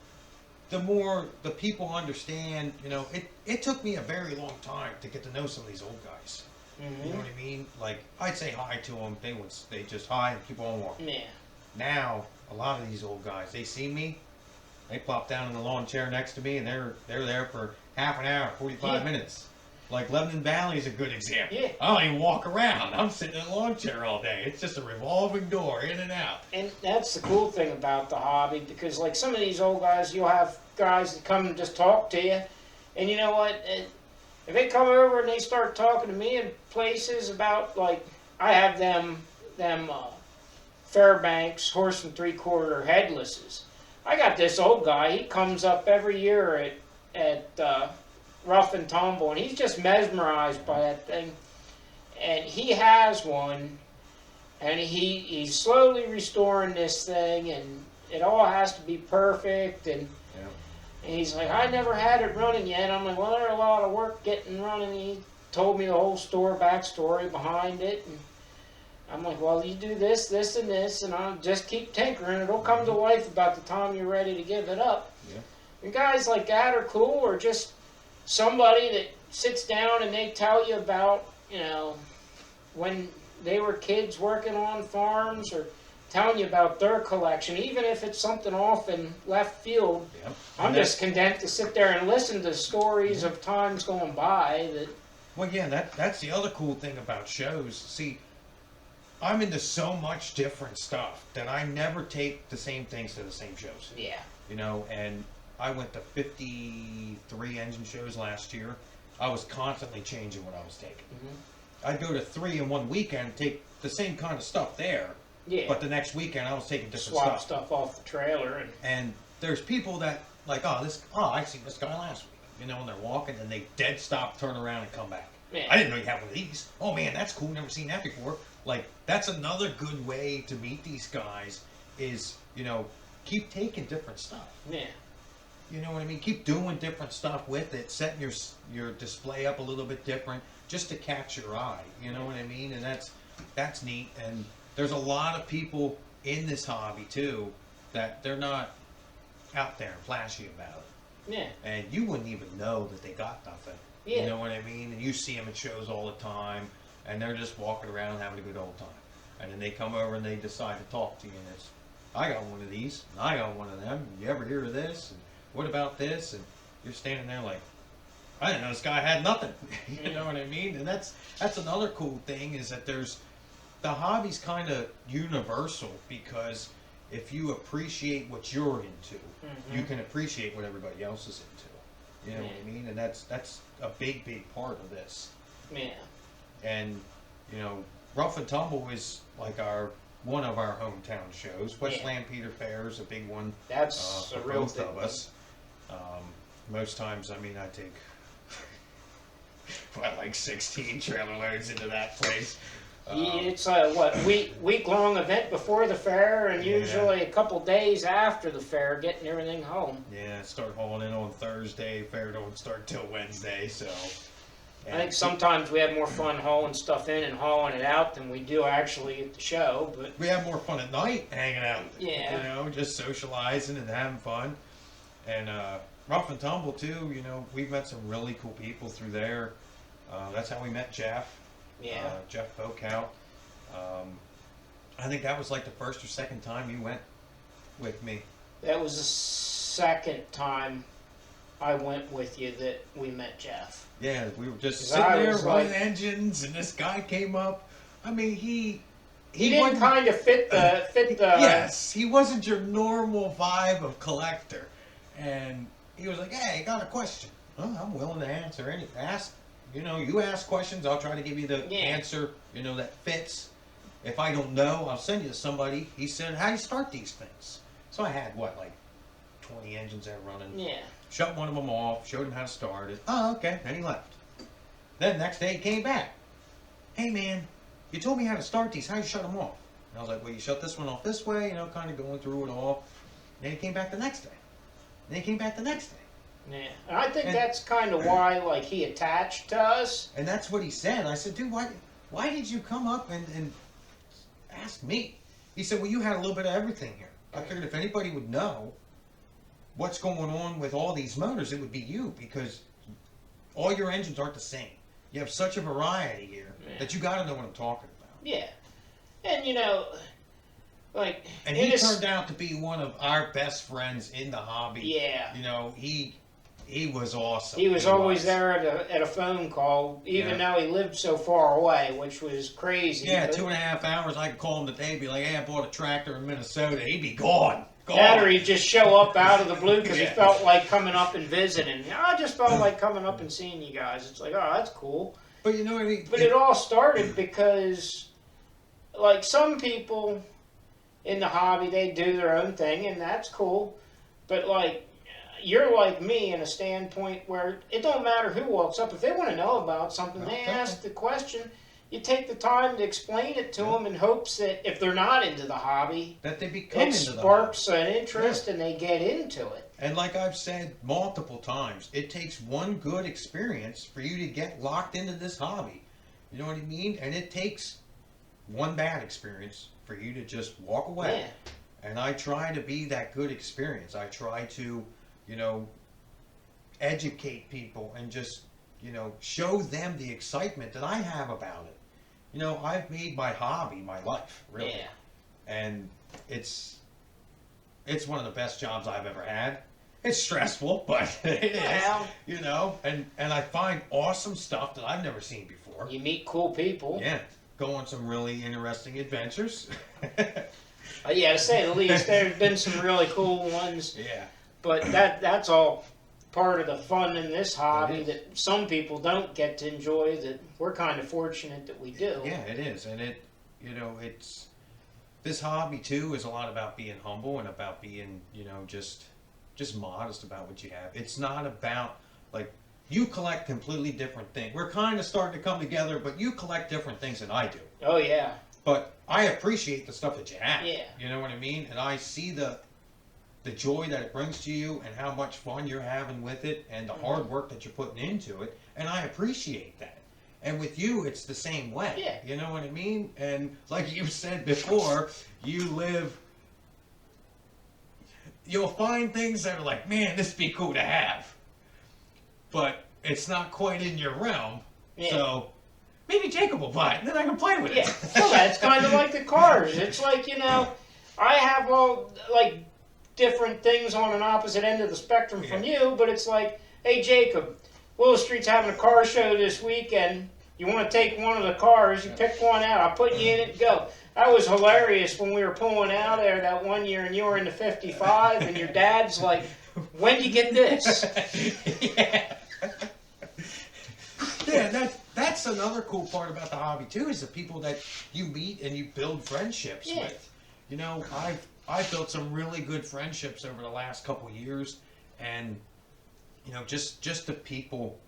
the more the people understand. It took me a very long time to get to know some of these old guys. Mhm. You know what I mean? Like, I'd say hi to them, they just hi and keep on walking. Yeah. Now, a lot of these old guys, they see me, they plop down in the lawn chair next to me, and they're there for half an hour, 45 Yeah. minutes. Like, Lebanon Valley is a good example. Yeah. I don't even walk around. I'm sitting in a lawn chair all day. It's just a revolving door, in and out. And that's the cool thing about the hobby, because like some of these old guys, you'll have guys that come and just talk to you, and you know what? If they come over and they start talking to me in places about, like, I have them Fairbanks horse and 3/4 headlesses. I got this old guy. He comes up every year at Rough and Tumble, and he's just mesmerized by that thing. And he has one, and he's slowly restoring this thing, and it all has to be perfect. And he's like, I never had it running yet. I'm like, well, there's a lot of work getting running. He told me the whole backstory behind it. And I'm like, well, you do this, this, and this, and I'll just keep tinkering. It'll come to life about the time you're ready to give it up. Yeah. And guys like that are cool, or just somebody that sits down and they tell you about, when they were kids working on farms, or telling you about their collection, even if it's something off in left field. Yep. I'm just content to sit there and listen to stories of times going by. Well, yeah, that's the other cool thing about shows. See, I'm into so much different stuff that I never take the same things to the same shows. Yeah. And I went to 53 engine shows last year. I was constantly changing what I was taking. Mm-hmm. I'd go to 3 in one weekend and take the same kind of stuff there, Yeah. but the next weekend I was taking different Swap stuff. stuff off the trailer. And there's people that, like, I seen this guy last week. And they're walking and they dead stop, turn around, and come back. Yeah. I didn't know you had one of these. Oh man, that's cool. Never seen that before. Like, that's another good way to meet these guys is, keep taking different stuff. Yeah. You know what I mean? Keep doing different stuff with it, setting your display up a little bit different, just to catch your eye. You know what I mean? And that's neat. And there's a lot of people in this hobby too that they're not out there and flashy about it. Yeah. And you wouldn't even know that they got nothing. Yeah. You know what I mean? And you see them at shows all the time, and they're just walking around having a good old time. And then they come over and they decide to talk to you, and it's, I got one of these, and I got one of them. You ever hear of this? And what about this? And you're standing there like, I didn't know this guy had nothing. You know what I mean? And that's another cool thing is that the hobby's kind of universal, because if you appreciate what you're into, you can appreciate what everybody else is into. You know what I mean? And that's a big part of this. Yeah. And Rough and Tumble is like one of our hometown shows. West Lampeter Fair is a big one. That's a for real both big of us. Most times, I take like 16 trailer loads into that place. It's a week long event before the fair, and Yeah. usually a couple days after the fair, getting everything home. Yeah, start hauling in on Thursday. Fair don't start till Wednesday, so. I think sometimes we have more fun hauling stuff in and hauling it out than we do actually at the show. But we have more fun at night hanging out. Yeah. You know, just socializing and having fun. And rough and tumble too. You know, we've met some really cool people through there. That's how we met Jeff. yeah, Jeff Bokout. I think that was like the first or second time you went with me. that was the second time I went with you that we met Jeff. Yeah, we were just 'Cause sitting I there was running like- engines, and this guy came up. I mean, He didn't wasn't- kind of fit the yes, he wasn't your normal vibe of collector, and he was like, "Hey, I got a question. Well, I'm willing to answer any ask. You know, you ask questions, I'll try to give you the Yeah. answer. You know that fits. If I don't know, I'll send you to somebody." He said, "How do you start these things?" So I had like 20 engines there running. Yeah. Shut one of them off, showed him how to start it. Oh, okay. Then he left. Then next day he came back. "Hey man, you told me how to start these. How do you shut them off?" And I was like, "Well, you shut this one off this way, you know, kind of going through it all." Then he came back the next day. Then he came back the next day. Yeah, and I think And- that's kind of why, like, he attached to us. And that's what he said. I said, "Dude, why did you come up and ask me?" He said, "Well, you had a little bit of everything here. I figured if anybody would know what's going on with all these motors, it would be you, because all your engines aren't the same. You have such a variety here that you got to know what I'm talking about." Yeah, and you know, like, And it he is- turned out to be one of our best friends in the hobby. Yeah, You know, he was awesome. he was always there at a phone call, even Yeah. though he lived so far away, which was crazy. Yeah, but 2.5 hours. I could call him today, be like, "Hey, I bought a tractor in Minnesota." He'd be gone. That, or he'd just show up out of the blue because Yeah. he felt like coming up and visiting. I just felt like coming up and seeing you guys. It's like, oh, that's cool. But you know what I mean? But it all started because, like, some people in the hobby, they do their own thing, and that's cool. But, like, you're like me in a standpoint where it don't matter who walks up. If they want to know about something, they Okay. ask the question. You take the time to explain it to Yeah. them in hopes that if they're not into the hobby, that they become it into the sparks an interest and they get into it. And like I've said multiple times, it takes one good experience for you to get locked into this hobby. You know what I mean? And it takes one bad experience for you to just walk away. Yeah. And I try to be that good experience. I try to, you know, educate people and just, you know, show them the excitement that I have about it. You know, I've made my hobby my life, really. Yeah. And it's one of the best jobs I've ever had. It's stressful, but it is, Well. you know, and I find awesome stuff that I've never seen before. You meet cool people. Yeah, go on some really interesting adventures. Yeah, to say the least, there's been some really cool ones. Yeah, But that's all part of the fun in this hobby It is. that some people don't get to enjoy, that we're kind of fortunate that we do. yeah, it is, and it, you know, it's this hobby too is a lot about being humble and about being, you know, just modest about what you have. It's not about, like, you collect completely different things. We're kind of starting to come together, but you collect different things than I do. Oh, yeah. But I appreciate the stuff that you have. Yeah. You know what I mean? And I see the joy that it brings to you and how much fun you're having with it and the hard work that you're putting into it. And I appreciate that. And with you, it's the same way. Yeah. You know what I mean? And like you said before, you'll find things that are like, man, this would be cool to have. But it's not quite in your realm. Yeah. So maybe Jacob will buy it and then I can play with Yeah. it. Well, that's kind of like the cars. It's like, you know, I have all, like, different things on an opposite end of the spectrum from you, but it's like, hey, Jacob, Willow Street's having a car show this weekend. You want to take one of the cars, you pick one out, I'll put you in it and go. That was hilarious when we were pulling out there that one year and you were in the 55 and your dad's like, when do you get this? Yeah. Yeah, that's another cool part about the hobby too, is the people that you meet and you build friendships Yeah. with. You know, I've built some really good friendships over the last couple of years, and you know, just the people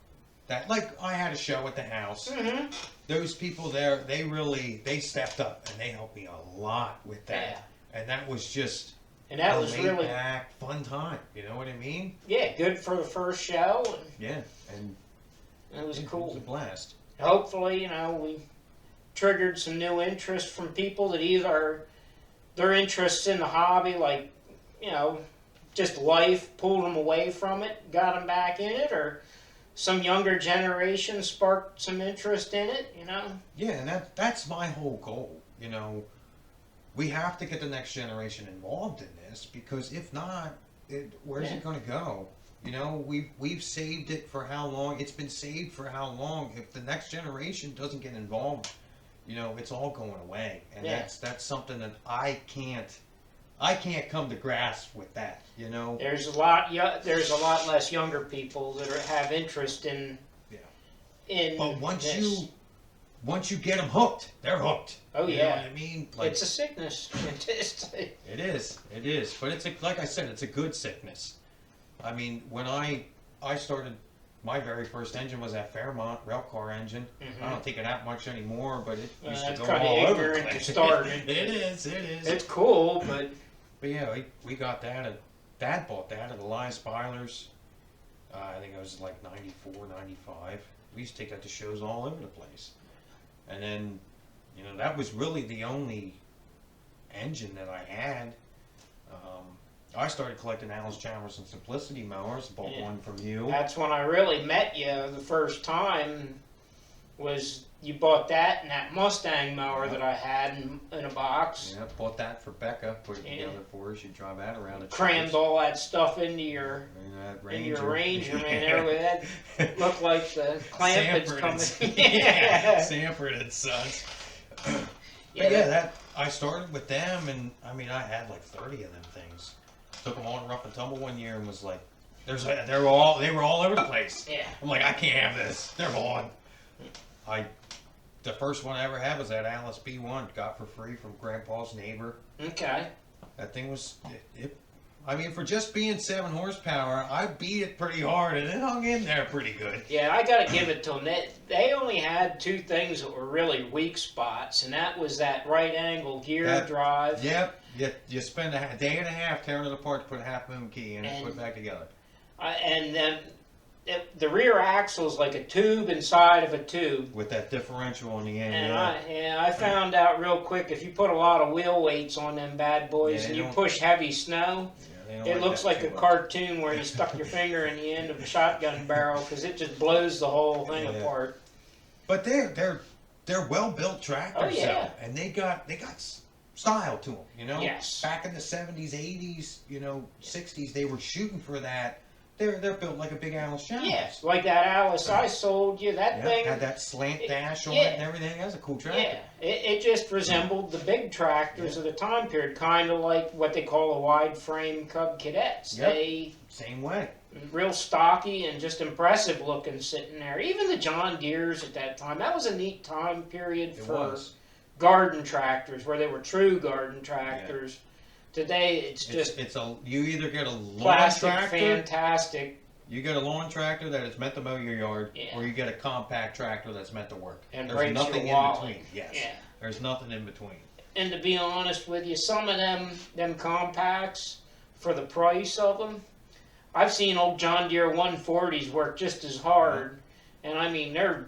that, like, I had a show at the house. Mm-hmm. those people there, they stepped up and they helped me a lot with that. Yeah. And that was just And that a was laid really, back, fun time. You know what I mean? yeah, good for the first show. And Yeah, and it was it cool. was a blast. Hopefully, we triggered some new interest from people that either their interests in the hobby, like, just life, pulled them away from it, got them back in it, or some younger generation sparked some interest in it, Yeah, and that's my whole goal. We have to get the next generation involved in this, because if not, where's it going to go? We've saved it for how long? It's been saved for how long? If the next generation doesn't get involved, it's all going away, and that's something that I can't come to grasp with that. There's a lot less younger people that have interest in. Yeah. In but this. once you get them hooked, they're hooked. Oh, you yeah. know what I mean? It's a sickness. It is. But like I said, it's a good sickness. I mean, when I started, my very first engine was that Fairmont railcar engine. Mm-hmm. I don't think of that much anymore, but it used to go kinda all over the ignorant place. to start. It is. It's cool, but yeah, we got that. Dad bought that at Elias Byler's. I think it was like 94, 95. We used to take that to shows all over the place. And then, that was really the only engine that I had. I started collecting Alice Chalmers and Simplicity mowers. Bought one from you. that's when I really met you the first time. Was you bought that and that Mustang mower that I had in a box. Yeah, bought that for Becca. Put it together for her. She'd drive that around. Crammed all that stuff into your Ranger, man. That looked like the Clampets coming. Yeah, Sanford and Sons. That I started with them, and I mean, I had like 30 of them things. Took them on rough and tumble one year, and was like, they were all over the place. Yeah. I'm like, I can't have this. They're gone. The first one I ever had was that Alice B1, got for free from Grandpa's neighbor. Okay. That thing was, I mean, for just being 7 horsepower, I beat it pretty hard, and it hung in there pretty good. Yeah, I gotta give it to them. They only had 2 things that were really weak spots, and that was that right angle gear drive. Yep. You spend a day and a half tearing it apart to put a half-moon key in and put it back together. And then the rear axle's like a tube inside of a tube. With that differential on the end. And I found out real quick, if you put a lot of wheel weights on them bad boys and you push heavy snow, it looks like a cartoon where you stuck your finger in the end of a shotgun barrel, because it just blows the whole thing apart. But they're well-built tractors, though, and they got style to them, Yes. Back in the 70s, 80s, 60s, they were shooting for that. They're built like a big Alice Chalmers. Yes, like that Alice I sold you. That thing had that slant dash on it and everything. That was a cool tractor. Yeah, it just resembled the big tractors of the time period, kind of like what they call a wide frame Cub Cadets. Yep. Same way. Real stocky and just impressive looking sitting there. Even the John Deeres at that time. That was a neat time period for garden tractors, where they were true garden tractors. Today it's you either get a lawn plastic, tractor, fantastic. You get a lawn tractor that is meant to mow your yard, or you get a compact tractor that's meant to work. And there's nothing in between. Yes. Yeah. There's nothing in between. And to be honest with you, some of them compacts, for the price of them, I've seen old John Deere 140s work just as hard, and I mean they're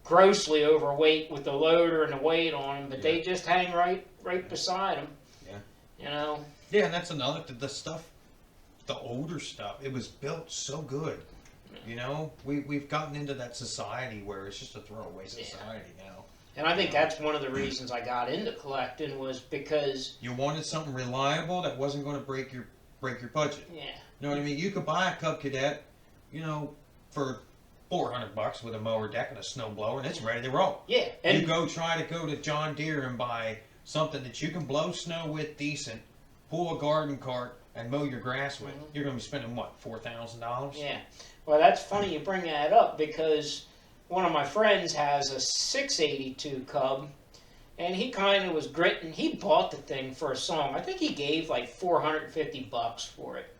grossly overweight with the loader and the weight on them, but they just hang right beside them. Yeah, and that's another the older stuff. It was built so good. We've gotten into that society where it's just a throwaway society now. And I think that's one of the reasons I got into collecting, was because you wanted something reliable that wasn't going to break your budget. Yeah. You know what I mean? You could buy a Cub Cadet, for $400 with a mower deck and a snow blower, and it's ready to roll. Yeah. And you try to go to John Deere and buy something that you can blow snow with decent, pull a garden cart, and mow your grass with. You're going to be spending, what, $4,000? Yeah. Well, that's funny you bring that up, because one of my friends has a 682 Cub, and he kind of was gritting. He bought the thing for a song. I think he gave like $450 for it.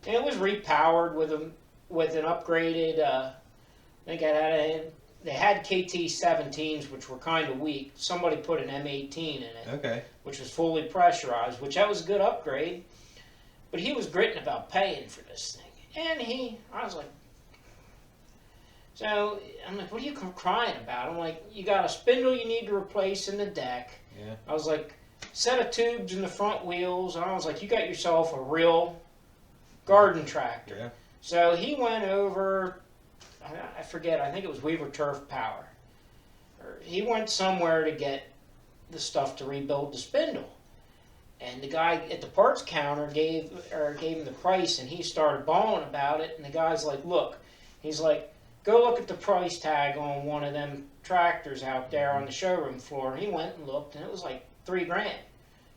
And it was repowered with an upgraded, I think it had they had KT-17s, which were kind of weak. Somebody put an M18 in it, Okay. which was fully pressurized, which that was a good upgrade. But he was gritting about paying for this thing. And I was like, so I'm like, what are you crying about? I'm like, you got a spindle you need to replace in the deck. Yeah. I was like, set of tubes in the front wheels. And I was like, you got yourself a real garden tractor. Yeah. So he went over, I forget, I think it was Weaver Turf Power. He went somewhere to get the stuff to rebuild the spindle. And the guy at the parts counter gave him the price, and he started bawling about it. And the guy's like, look, he's like, go look at the price tag on one of them tractors out there on the showroom floor. And he went and looked, and it was like $3,000.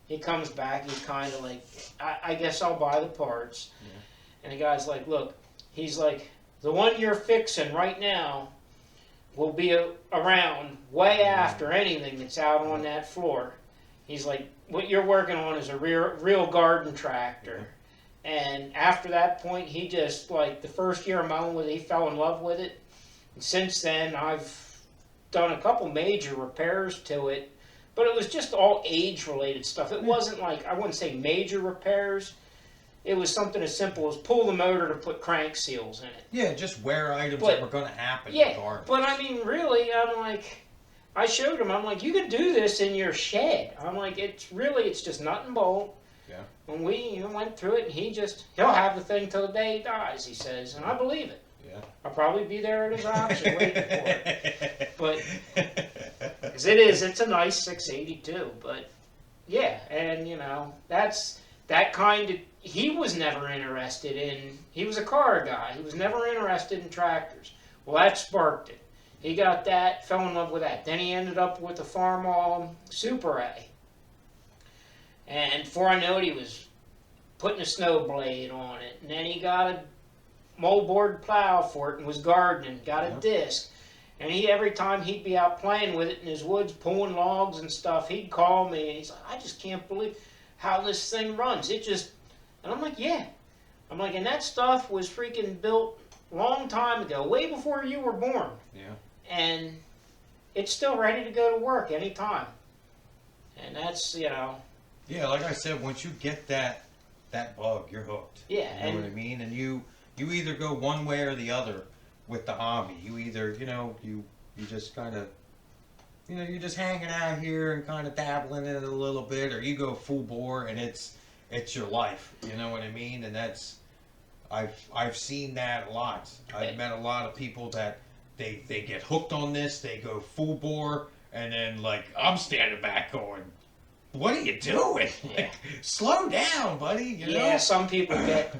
He comes back, he's kind of like, I guess I'll buy the parts. Yeah. And the guy's like, look, he's like, the one you're fixing right now will be around way after anything that's out on that floor. He's like, what you're working on is a real garden tractor. And after that point, he just, like, the first year of mowing with it, he fell in love with it. And since then, I've done a couple major repairs to it, but it was just all age-related stuff. It wasn't like, I wouldn't say major repairs. It was something as simple as pull the motor to put crank seals in it. Yeah, just wear items that were going to happen. Yeah, regardless. but I mean, really, I'm like, I showed him, I'm like, you could do this in your shed. I'm like, it's just nut and bolt. Yeah. And we went through it, and he'll have the thing till the day he dies, he says, and I believe it. Yeah. I'll probably be there at his auction waiting for it. But, because it's a nice 682, but, yeah, and, that's that kind of, he was never interested in, he was a car guy, he was never interested in tractors. Well, that sparked it. He got that, fell in love with that. Then he ended up with a Farmall Super A. And before I know it, he was putting a snow blade on it. And then he got a moldboard plow for it and was gardening, got a disc. And every time he'd be out playing with it in his woods, pulling logs and stuff, he'd call me and he's like, I just can't believe how this thing runs. And I'm like, yeah. I'm like, and that stuff was freaking built a long time ago, way before you were born. Yeah. And it's still ready to go to work anytime. And that's, Yeah, like I said, once you get that bug, you're hooked. Yeah. You know what I mean? And you either go one way or the other with the hobby. You either, you just kind of, you're just hanging out here and kind of dabbling in it a little bit, or you go full bore and it's your life. You know what I mean? And that's, I've seen that a lot. I've met a lot of people that they get hooked on this, they go full bore, and then, like, I'm standing back going, what are you doing? Yeah. Like, slow down, buddy. You know? Yeah, some people get...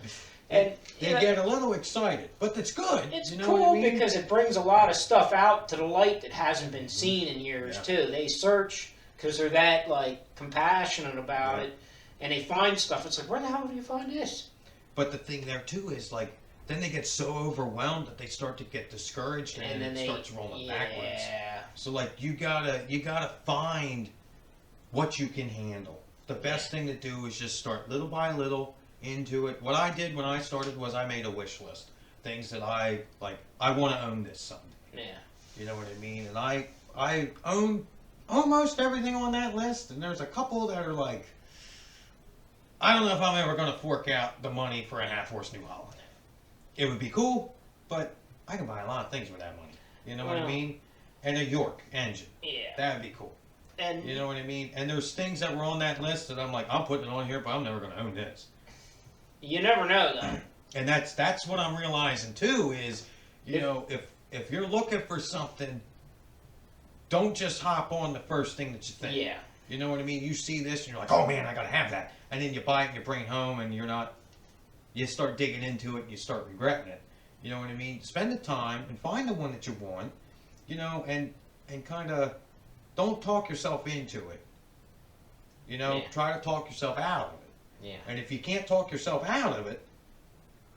And they get a little excited, but that's good. It's know cool what I mean? because it brings a lot of stuff out to the light that hasn't been seen in years, too. They search because they're that, like, compassionate about it, and they find stuff. It's like, where the hell do you find this? But the thing there, too, is, like, then they get so overwhelmed that they start to get discouraged, and then it starts rolling backwards. So, like, you gotta find what you can handle. The best thing to do is just start little by little into it. What I did when I started was I made a wish list. Things that I want to own this someday. Yeah. You know what I mean? And I own almost everything on that list, and there's a couple that are like, I don't know if I'm ever going to fork out the money for a half-horse New Holland. It would be cool, but I can buy a lot of things with that money. You know what I mean? And a York engine. Yeah. That would be cool. And you know what I mean? And there's things that were on that list that I'm like, I'm putting it on here, but I'm never going to own this. You never know, though. And that's what I'm realizing, too, is, if you're looking for something, don't just hop on the first thing that you think. Yeah. You know what I mean? You see this, and you're like, oh, man, I got to have that. And then you buy it, and you bring it home, and you start digging into it, and you start regretting it. You know what I mean? Spend the time and find the one that you want, and kind of don't talk yourself into it. Try to talk yourself out of it. Yeah. And if you can't talk yourself out of it,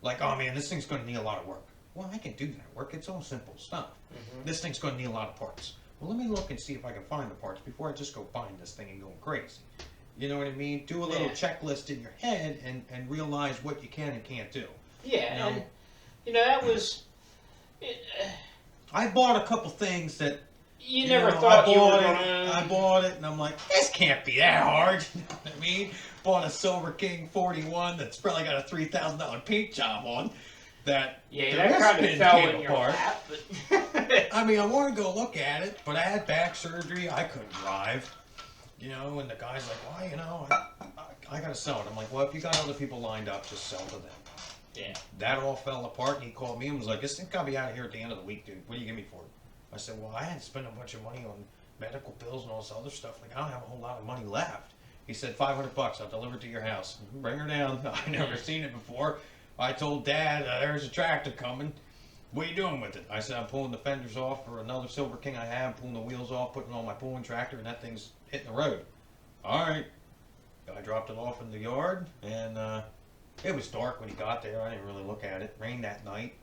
like, oh man, this thing's going to need a lot of work. Well, I can do that work. It's all simple stuff. Mm-hmm. This thing's going to need a lot of parts. Well, let me look and see if I can find the parts before I just go buying this thing and going crazy. You know what I mean? Do a little checklist in your head and realize what you can and can't do. Yeah, and that was... I bought a couple things that You never thought you were gonna. I bought it, and I'm like, this can't be that hard. You know what I mean? Bought a Silver King 41 that's probably got a $3,000 paint job on. That Yeah, the that wrist kind of pin fell came in your apart. lap. But I mean, I wanted to go look at it, but I had back surgery. I couldn't drive. You know, and the guy's like, well, you know, I got to sell it. I'm like, well, if you got other people lined up, just sell to them. yeah, That all fell apart, and he called me and was like, this thing got to be out of here at the end of the week, dude. What do you give me for it? I said, well, I had to spend a bunch of money on medical bills and all this other stuff. Like, I don't have a whole lot of money left. He said, $500, I'll deliver it to your house. Bring her down. I never seen it before. I told Dad, there's a tractor coming. What are you doing with it? I said, I'm pulling the fenders off for another Silver King I have, pulling the wheels off, putting it on my pulling tractor, and that thing's hitting the road. All right. I dropped it off in the yard, and it was dark when he got there. I didn't really look at it. Rained that night.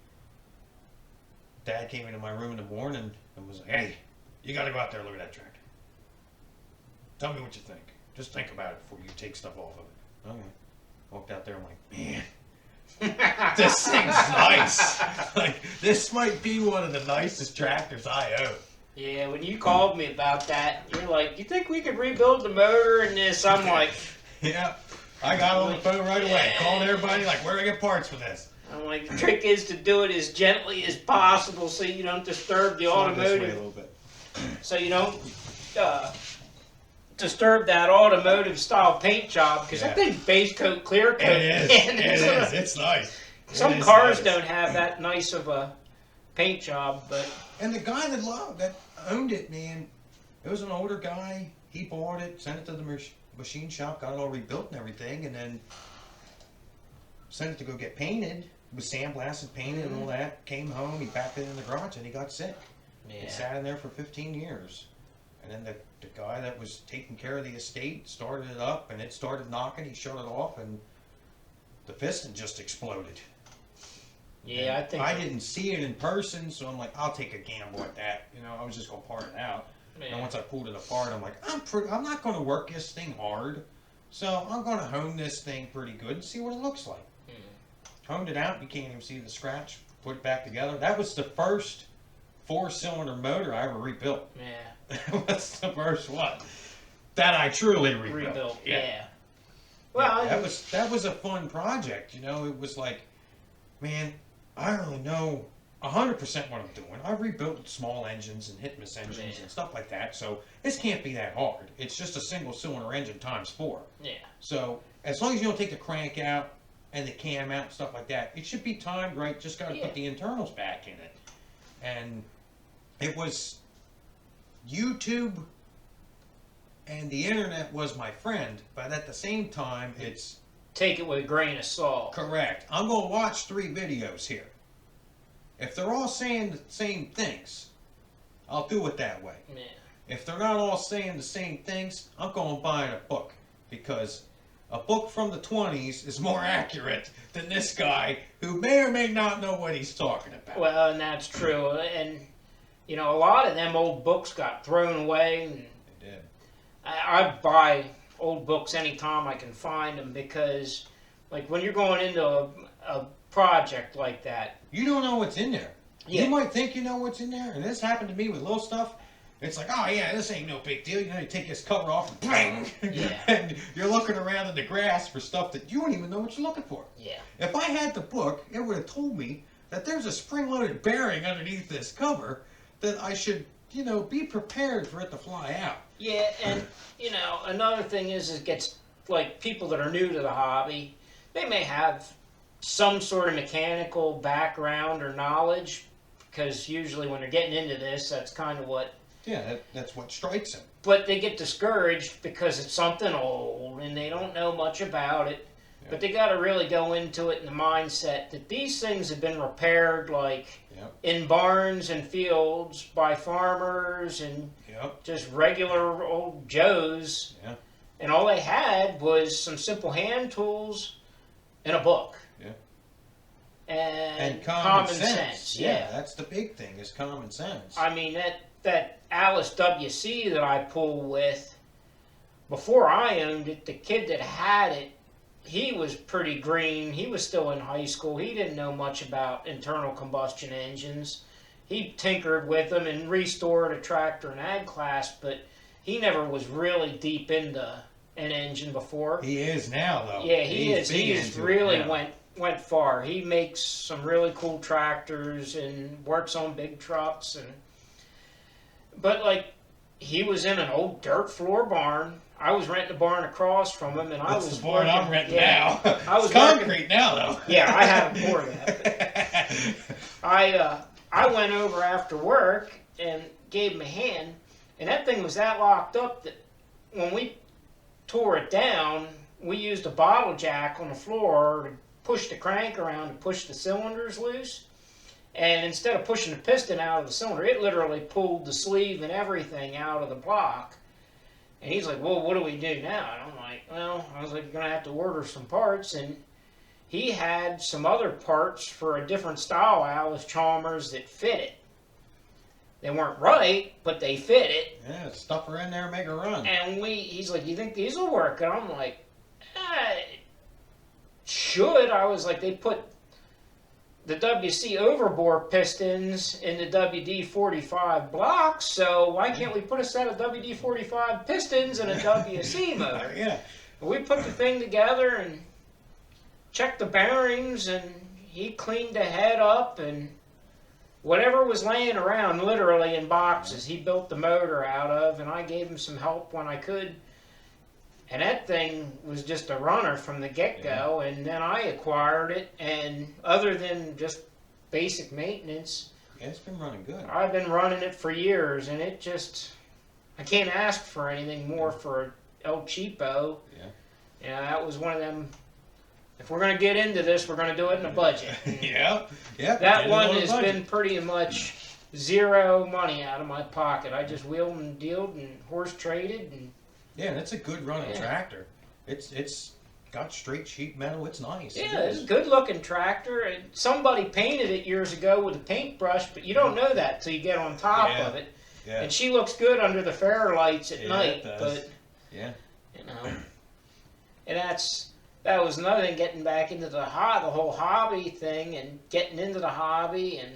Dad came into my room in the morning and was like, hey, you got to go out there and look at that tractor. Tell me what you think. Just think about it before you take stuff off of it. Okay. Walked out there, I'm like, man. This thing's nice. Like, this might be one of the nicest tractors I own. yeah. When you called me about that, you're like, "You think we could rebuild the motor and this?" I'm like, Yeah, I got on the phone right away, calling everybody like, where do I get parts for this? the trick is to do it as gently as possible so you don't disturb the Slide this way a automotive, little bit. so you don't disturb that automotive style paint job, because that thing base coat, clear coat. It is. man, It is. It's nice. Some It is cars nice. don't have that nice of a paint job, but And the guy that owned it, man, it was an older guy. He bought it, sent it to the machine shop, got it all rebuilt and everything, and then sent it to go get painted. It was sandblasted, painted, and all that. Came home, he backed it in the garage, and he got sick. It sat in there for 15 years. And then the guy that was taking care of the estate started it up, and it started knocking. He shut it off, and the piston just exploded. yeah, I think I didn't see it in person, so I'm like, I'll take a gamble at that. You know, I was just gonna part it out. And once I pulled it apart, I'm like, I'm not gonna work this thing hard, so I'm gonna hone this thing pretty good and see what it looks like. Honed it out. You can't even see the scratch. Put it back together. That was the first 4-cylinder motor I ever rebuilt. yeah, That's the first one that I truly rebuilt. yeah. Well, Yeah, that was a fun project. You know, it was like, man, I don't really know 100% what I'm doing. I rebuilt small engines and hit miss engines and stuff like that. So this can't be that hard. It's just a single cylinder engine times 4. yeah, So as long as you don't take the crank out and the cam out and stuff like that, it should be timed right. Just got to put the internals back in it. And it was YouTube and the internet was my friend, but at the same time, it's take it with a grain of salt. correct. I'm going to watch 3 videos here. If they're all saying the same things, I'll do it that way. Yeah, If they're not all saying the same things, I'm going to buy a book, because a book from the 20s is more accurate than this guy who may or may not know what he's talking about. well, and that's true. And you know, a lot of them old books got thrown away. And They did. I buy old books anytime I can find them, because, like, when you're going into a project like that, You don't know what's in there. Yeah. You might think you know what's in there, and this happened to me with little stuff. It's like, oh yeah, this ain't no big deal. You know, you take this cover off and bang, Yeah. and you're looking around in the grass for stuff that you don't even know what you're looking for. yeah, If I had the book, it would have told me that there's a spring-loaded bearing underneath this cover that I should, you know, be prepared for it to fly out. yeah. And you know, another thing is, it gets, like, people that are new to the hobby, they may have some sort of mechanical background or knowledge, because usually when they're getting into this, that's kind of what. Yeah, that's what strikes him. But they get discouraged because it's something old and they don't know much about it. Yeah. But they got to really go into it in the mindset that these things have been repaired, like, Yep. in barns and fields by farmers and Yep. just regular old Joes. Yeah. And all they had was some simple hand tools and a book. Yeah. And common sense. sense. Yeah, Yeah. that's the big thing, is common sense. I mean, that Alice WC that I pull with, before I owned it, the kid that had it, he was pretty green. He was still in high school. He didn't know much about internal combustion engines. he tinkered with them and restored a tractor and ag class, but he never was really deep into an engine before. He is now, though. Yeah, he is. big He's into it really now. went far. He makes some really cool tractors and works on big trucks but like he was in an old dirt floor barn. I was renting a barn across from him, and I That's was the barn I'm renting now. I was It's concrete now, though. Yeah, I have more of that. I went over after work and gave him a hand, and that thing was that locked up that when we tore it down, we used a bottle jack on the floor to push the crank around and push the cylinders loose. And instead of pushing the piston out of the cylinder, it literally pulled the sleeve and everything out of the block. And he's like, well, what do we do now? And I'm like, well, I was like, you're going to have to order some parts. And he had some other parts for a different style Alice Chalmers that fit it. They weren't right, but they fit it. Yeah, stuff her in there and make her run. And he's like, you think these will work? And I'm like, should. I was like, they put the WC overbore pistons in the WD-45 blocks, so why can't we put a set of WD-45 pistons in a WC motor? Yeah. We put the thing together and checked the bearings, and he cleaned the head up, and whatever was laying around, literally in boxes, he built the motor out of, and I gave him some help when I could. And that thing was just a runner from the get-go, and then I acquired it, and other than just basic maintenance, Yeah, it's been running good. I've been running it for years, and it just, I can't ask for anything more for El Cheapo. Yeah. Yeah, that was one of them, if we're going to get into this, we're going to do it in a budget. Yeah. Yeah. That one has been pretty much zero money out of my pocket. I just wheeled and dealed and horse traded and Yeah, and it's a good running tractor. It's got straight sheet metal. It's nice. yeah, it's a good looking tractor. And somebody painted it years ago with a paintbrush, but you don't know that till you get on top of it. Yeah. And she looks good under the fair lights at night. It does. But Yeah. you know, and that was another thing, getting back into the whole hobby thing and getting into the hobby, and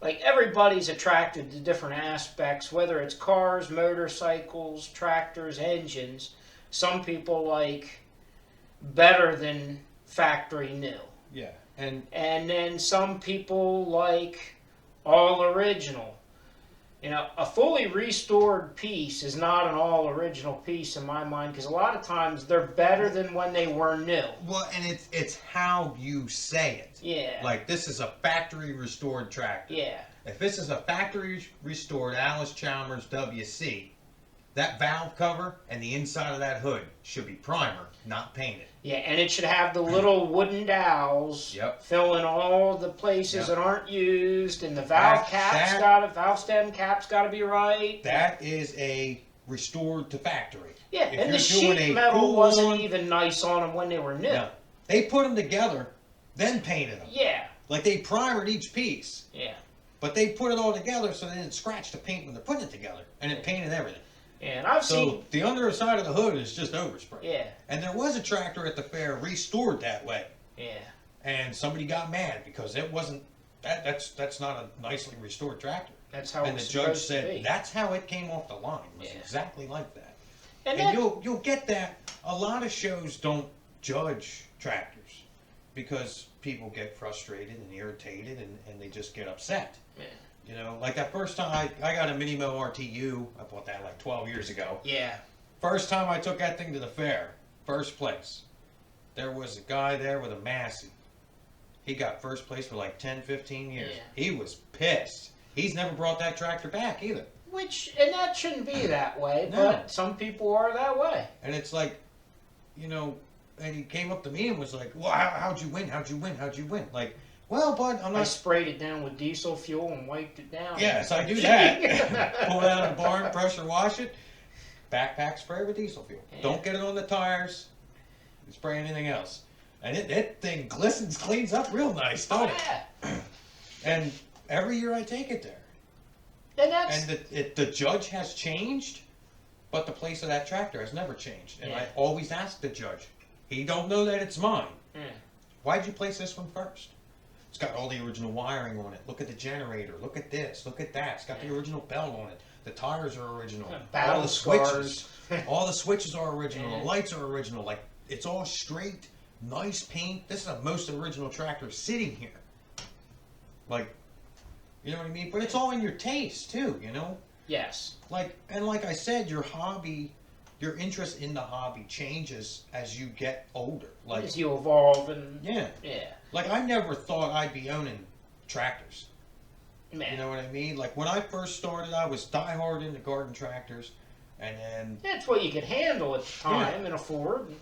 like everybody's attracted to different aspects, whether it's cars, motorcycles, tractors, engines. Some people like better than factory new. Yeah. And then some people like all original. You know, a fully restored piece is not an all original piece in my mind, because a lot of times they're better than when they were new. well, and it's how you say it. Yeah. Like, this is a factory restored tractor. Yeah. If this is a factory restored Alice Chalmers WC, that valve cover and the inside of that hood should be primer, not painted. Yeah, and it should have the little wooden dowels filling all the places that aren't used, and the valve stem cap's got to be right. That is a restored to factory. Yeah, If and the you're doing sheet a metal wasn't full-on- even nice on them when they were new. No. They put them together, then painted them. Yeah, Like, they primered each piece, yeah, but they put it all together so they didn't scratch the paint when they're putting it together, and it painted everything. yeah. And I've So seen. the underside of the hood is just overspray. Yeah, And there was a tractor at the fair restored that way, yeah, and somebody got mad because it wasn't that's not a nicely restored tractor. that's how And the it's judge supposed to be. said that's how it came off the line. It was Yeah. exactly like that. And And that, you'll get that. A lot of shows don't judge tractors because people get frustrated and irritated and they just get upset. Yeah. You know, like that first time I got a Mini Mo RTU, I bought that like 12 years ago. yeah, First time I took that thing to the fair, first place. There was a guy there with a Massey. He got first place for like 10, 15 years. Yeah. He was pissed. He's never brought that tractor back either. and that shouldn't be that way, No. but some people are that way. And it's like, you know, and he came up to me and was like, well, how'd you win? How'd you win? How'd you win? Like, well, bud, I'm I not... sprayed it down with diesel fuel and wiped it down. Yes, I do that. Pull it out of the barn, pressure wash it, backpack spray with diesel fuel. Yeah. Don't get it on the tires, spray anything else. And that thing glistens, cleans up real nice, don't it? Yeah. And every year I take it there. And that's And the judge has changed, but the place of that tractor has never changed. And I Yeah. always ask the judge, he don't know that it's mine. yeah. Why'd you place this one first? It's got all the original wiring on it. Look at the generator. Look at this. Look at that. It's got the original belt on it. The tires are original. Battle all the scars. switches. All the switches are original. Yeah. The lights are original. Like, it's all straight, nice paint. This is the most original tractor sitting here. Like, you know what I mean? But it's all in your taste too, you know? Yes. Like I said, your hobby, your interest in the hobby changes as you get older. Like, As you evolve and yeah. yeah. Like, I never thought I'd be owning tractors. Man. You know what I mean? Like, when I first started, I was diehard into garden tractors, and then, That's what you could handle at the time and afford.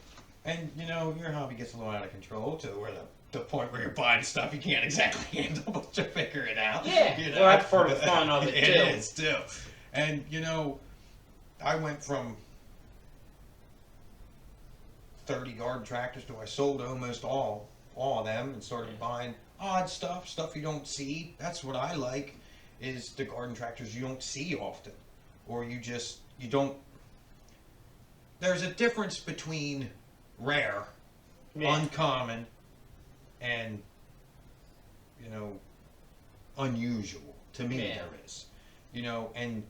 and you know, your hobby gets a little out of control to where the point where you're buying stuff you can't exactly handle, but you figure it out. Yeah. You know? Well, that's part of the fun of it, too. It is too. And you know, I went from 30 garden tractors to I sold almost all of them and started buying odd stuff you don't see. That's what I like, is the garden tractors you don't see often, or you don't. There's a difference between rare, Yeah. uncommon, and you know, unusual. To me, Yeah. there is, you know, and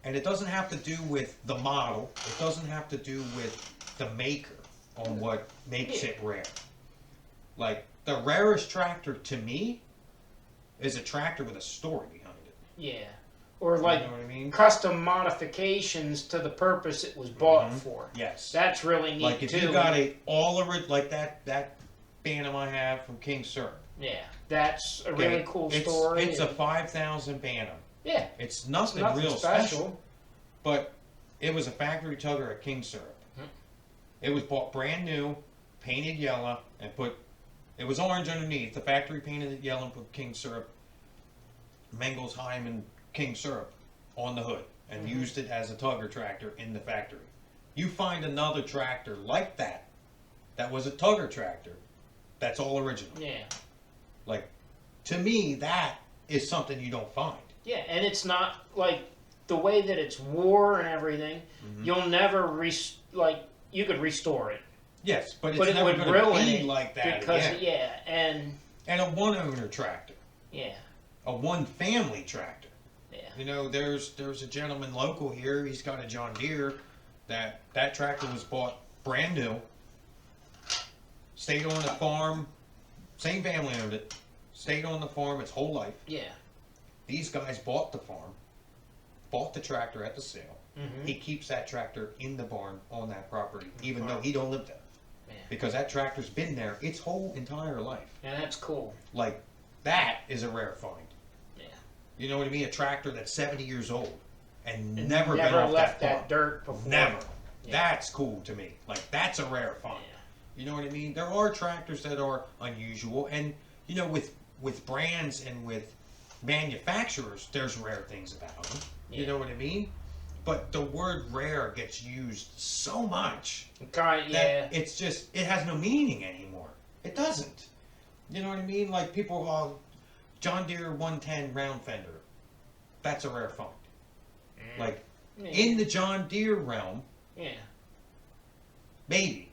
it doesn't have to do with the model. It doesn't have to do with the maker on what makes it rare. Like, the rarest tractor to me is a tractor with a story behind it. Yeah. Or like You know what I mean? custom modifications to the purpose it was bought for. Yes. That's really neat Like, if too. you got like that Phantom I have from King Sir. Yeah. That's a really cool story. It's a 5,000 Phantom. yeah. It's nothing, Nothing real special. special, but it was a factory tugger at King Syrup. It was bought brand new, painted yellow, and it was orange underneath. The factory painted it yellow and put King Syrup, Mengel's Hyman King Syrup on the hood, and used it as a tugger tractor in the factory. You find another tractor like that was a tugger tractor, that's all original. Yeah. Like, to me, that is something you don't find. Yeah, and it's not like the way that it's wore and everything. You'll never you could restore it, Yes, but it's but it never would going to ruin be it like that because again. And a one-owner tractor, yeah, a one-family tractor. yeah, You know, there's a gentleman local here. He's got a John Deere. That tractor was bought brand new. Stayed on the farm. Same family owned it. Stayed on the farm its whole life. yeah. These guys bought the farm. Bought the tractor at the sale. Mm-hmm. He keeps that tractor in the barn on that property, even though he don't live there. Yeah. Because that tractor's been there its whole entire life. And that's cool. Like, that is a rare find. Yeah. You know what I mean? A tractor that's 70 years old and And never been off left that farm. that dirt before. Never. Yeah. That's cool to me. Like, that's a rare find. Yeah. You know what I mean? There are tractors that are unusual, and you know, with brands and with manufacturers, there's rare things about them. You Yeah. know what I mean? But the word rare gets used so much Kind, that yeah. it's just, it has no meaning anymore. It doesn't. You know what I mean? Like, people, John Deere 110 round fender, that's a rare find. Like, Yeah. in the John Deere realm, Yeah. maybe.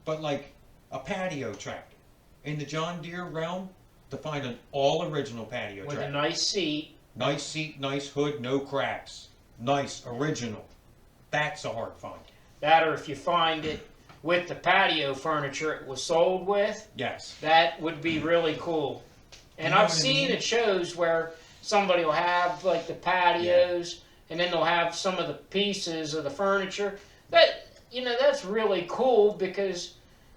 But like a patio tractor. In the John Deere realm, to find an all original patio With tractor. a nice seat. Nice seat, nice hood, no cracks. Nice, original. That's a hard find. That, or if you find it with the patio furniture it was sold with, Yes. that would be really cool. And You know I've what I seen mean? it shows where somebody will have like the patios, and then they'll have some of the pieces of the furniture. That's really cool because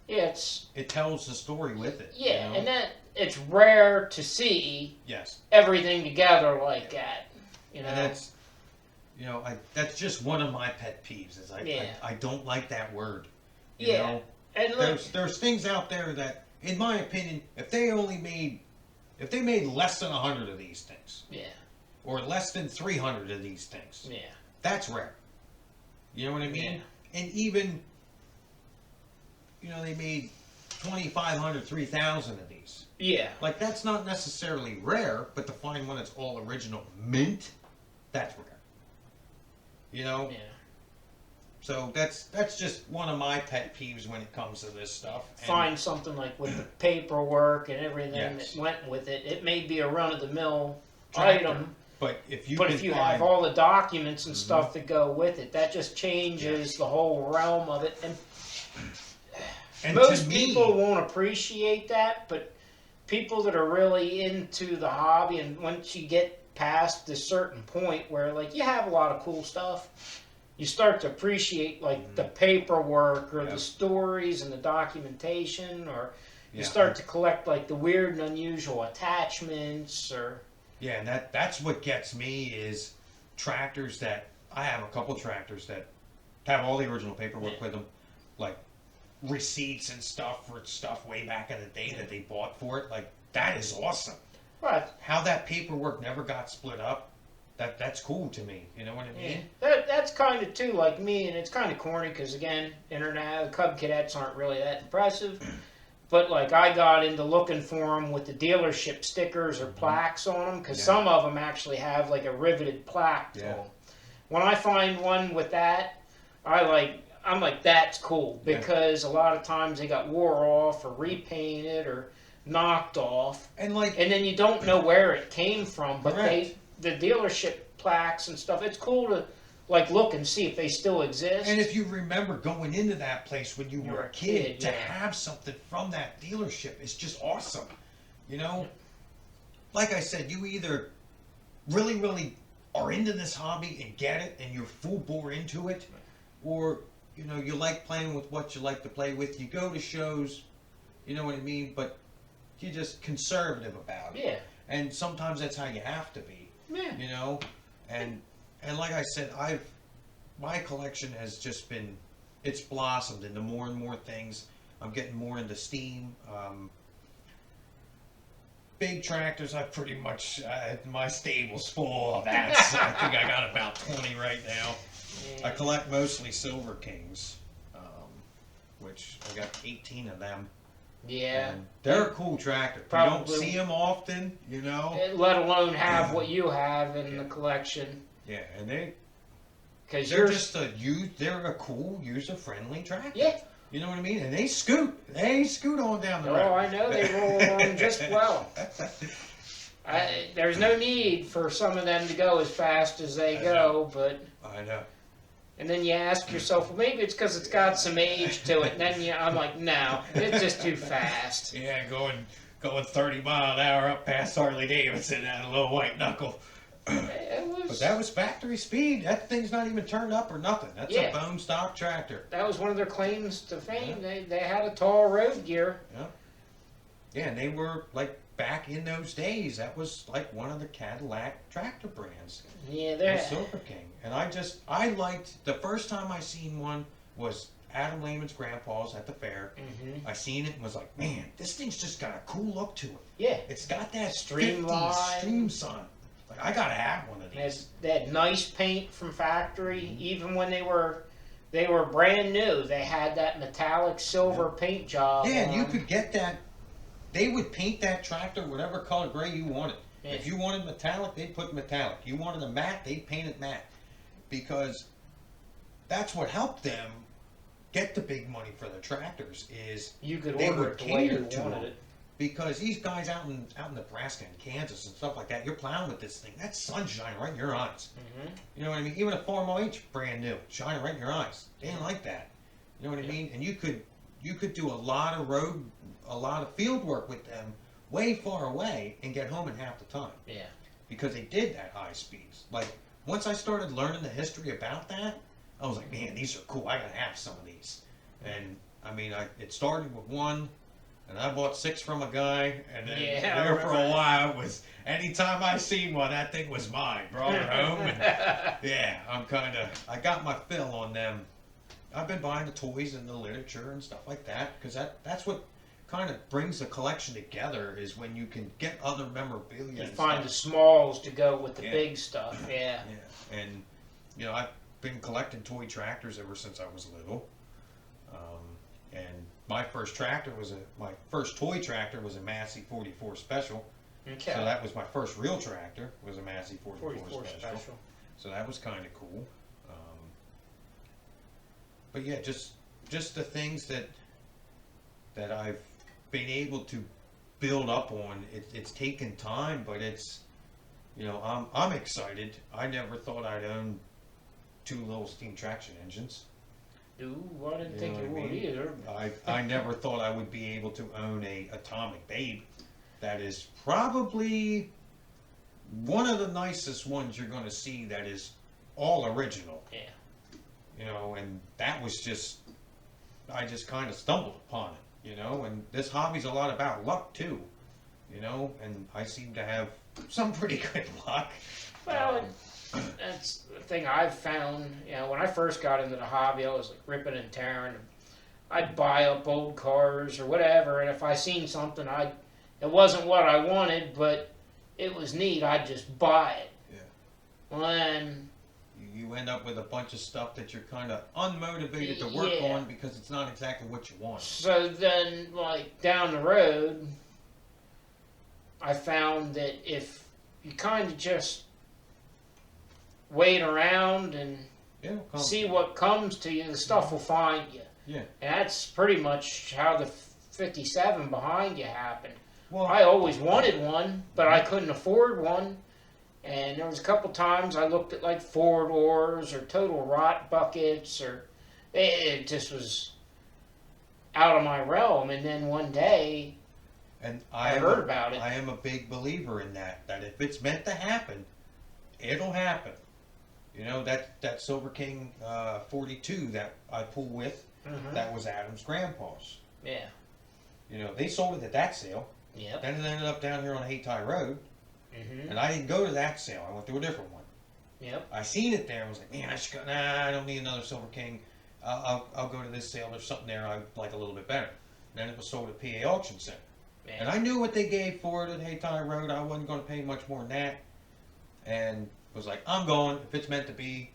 It tells the story with it. yeah, You know? and that it's rare to see Yes. everything together like that. You know, And that's just one of my pet peeves. Is Yeah. I don't like that word. You Yeah. know? and look, There's things out there that, in my opinion, if they made less than 100 of these things, yeah, or less than 300 of these things, yeah, that's rare. You know what I mean? And even, they made 2,500, 3,000 of these. yeah, Like, that's not necessarily rare, but to find one that's all original mint, that's rare. You know? yeah. So that's just one of my pet peeves when it comes to this stuff. And Find something like with the paperwork and everything Yes. that went with it. It may be a run of the mill Tractor. item, But if you but can if you find, have all the documents and stuff that go with it, that just changes the whole realm of it. And most to me, people won't appreciate that, but people that are really into the hobby, and once you get past this certain point where like you have a lot of cool stuff, you start to appreciate like the paperwork or the stories and the documentation, or you start to collect like the weird and unusual attachments, or yeah, and that's what gets me is tractors that I have a couple tractors that have all the original paperwork with them, like receipts and stuff for stuff way back in the day that they bought for it. Like that is awesome. right. How that paperwork never got split up, that's cool to me. You know what I mean? That's kind of too like me, and it's kind of corny because again, the Cub Cadets aren't really that impressive. But like I got into looking for them with the dealership stickers or plaques on them, because some of them actually have like a riveted plaque to them. When I find one with that, I'm like that's cool, because a lot of times they got wore off or repainted or knocked off, And like, and then you don't know where it came from. But Correct. the dealership plaques and stuff, it's cool to like look and see if they still exist. and if you remember going into that place when you were a kid, to yeah. have something from that dealership is just awesome. You know, like I said, you either really are into this hobby and get it, and you're full bore into it, or you know you like playing with what you like to play with. You go to shows, you know what I mean, but you're just conservative about it. Yeah. And sometimes that's how you have to be. Yeah. You know, and like I said, my collection has just been, it's blossomed into more and more things. I'm getting more into steam. Big tractors, I pretty much, my stable's full of that. So I think I got about 20 right now. I collect mostly Silver Kings, which I got 18 of them. Yeah. And they're a cool tractor. You don't see them often, you know. Let alone have what you have in the collection. Yeah, and They're they're a cool, user-friendly tractor. Yeah. You know what I mean? And they scoot on down the road. Oh, I know they roll along just well. There's no need for some of them to go as fast as they go, but. I know. And then you ask yourself, well, maybe it's because it's got some age to it. And then I'm like, no, it's just too fast. Yeah, going 30 mile an hour up past Harley Davidson at a little white knuckle. But that was factory speed. That thing's not even turned up or nothing. That's a bone stock tractor. That was one of their claims to fame. Yeah. They had a tall road gear. Yeah. Yeah, and they were like back in those days. That was like one of the Cadillac tractor brands. Yeah, The Silver King. And I liked, the first time I seen one was Adam Lehman's grandpa's at the fair. Mm-hmm. I seen it and was like, man, this thing's just got a cool look to it. Yeah. It's got that Streamline. 50s streamline. Like, I gotta have one of these. They had nice paint from factory. Even when they were brand new, they had that metallic silver paint job. Yeah, and you could get that. They would paint that tractor whatever color gray you wanted. Yeah. If you wanted metallic, they'd put metallic. You wanted a matte, they'd paint it matte. Because that's what helped them get the big money for the tractors is You could they order would it the way you cater to wanted them. it. Because these guys out in Nebraska and Kansas and stuff like that, you're plowing with this thing. That sun's shining right in your eyes. Mm-hmm. You know what I mean? Even a Farm H brand new, shining right in your eyes. They didn't like that. You know what I mean? And you could do a lot of field work with them way far away and get home in half the time. Yeah. Because they did that high speeds. Like once I started learning the history about that, I was like, man, these are cool. I gotta have some of these. And I mean, it started with one. And I bought 6 from a guy, and then there for a while it was anytime I seen one, that thing was mine. Brought it home, and yeah, I got my fill on them. I've been buying the toys and the literature and stuff like that because that's what kind of brings the collection together is when you can get other memorabilia. You find the smalls to go with the big stuff. Yeah. Yeah, and you know I've been collecting toy tractors ever since I was little, and my first toy tractor was a Massey 44 Special. Okay. So that was my first real tractor, was a Massey 44 44 Special. So that was kind of cool. but yeah, just the things that I've been able to build up on. It's taken time, but it's, I'm excited. I never thought I'd own two little steam traction engines. Ooh, I didn't You think know you what I would mean? either. I never thought I would be able to own a Atomic Babe. That is probably one of the nicest ones you're going to see. That is all original. Yeah. And that was just, I just kind of stumbled upon it. And this hobby's a lot about luck too. And I seem to have some pretty good luck. Well, that's the thing I've found. When I first got into the hobby, I was like ripping and tearing. I'd buy up old cars or whatever, and if I seen something, it wasn't what I wanted, but it was neat, I'd just buy it. Yeah. Well, then You end up with a bunch of stuff that you're kind of unmotivated to work Yeah. on because it's not exactly what you want. so then, like down the road, I found that if you kind of just wait around and Yeah, come. see what comes to you, the stuff will find you. Yeah. And that's pretty much how the 57 behind you happened. Well, I always wanted one, but I couldn't afford one. And there was a couple times I looked at like 4-doors or total rot buckets, or it just was out of my realm. And then one day and I heard about it. I am a big believer in that if it's meant to happen, it'll happen. That Silver King 42 that I pull with, that was Adam's grandpa's. Yeah. They sold it at that sale. Yep. Then it ended up down here on Haytie Road, Mm-hmm. and I didn't go to that sale. I went to a different one. Yep. I seen it there and was like, man, I should go. Nah, I don't need another Silver King. I'll go to this sale. There's something there I like a little bit better. Then it was sold at PA Auction Center. Yeah. And I knew what they gave for it at Haytie Road. I wasn't going to pay much more than that. And was like, I'm going. If it's meant to be,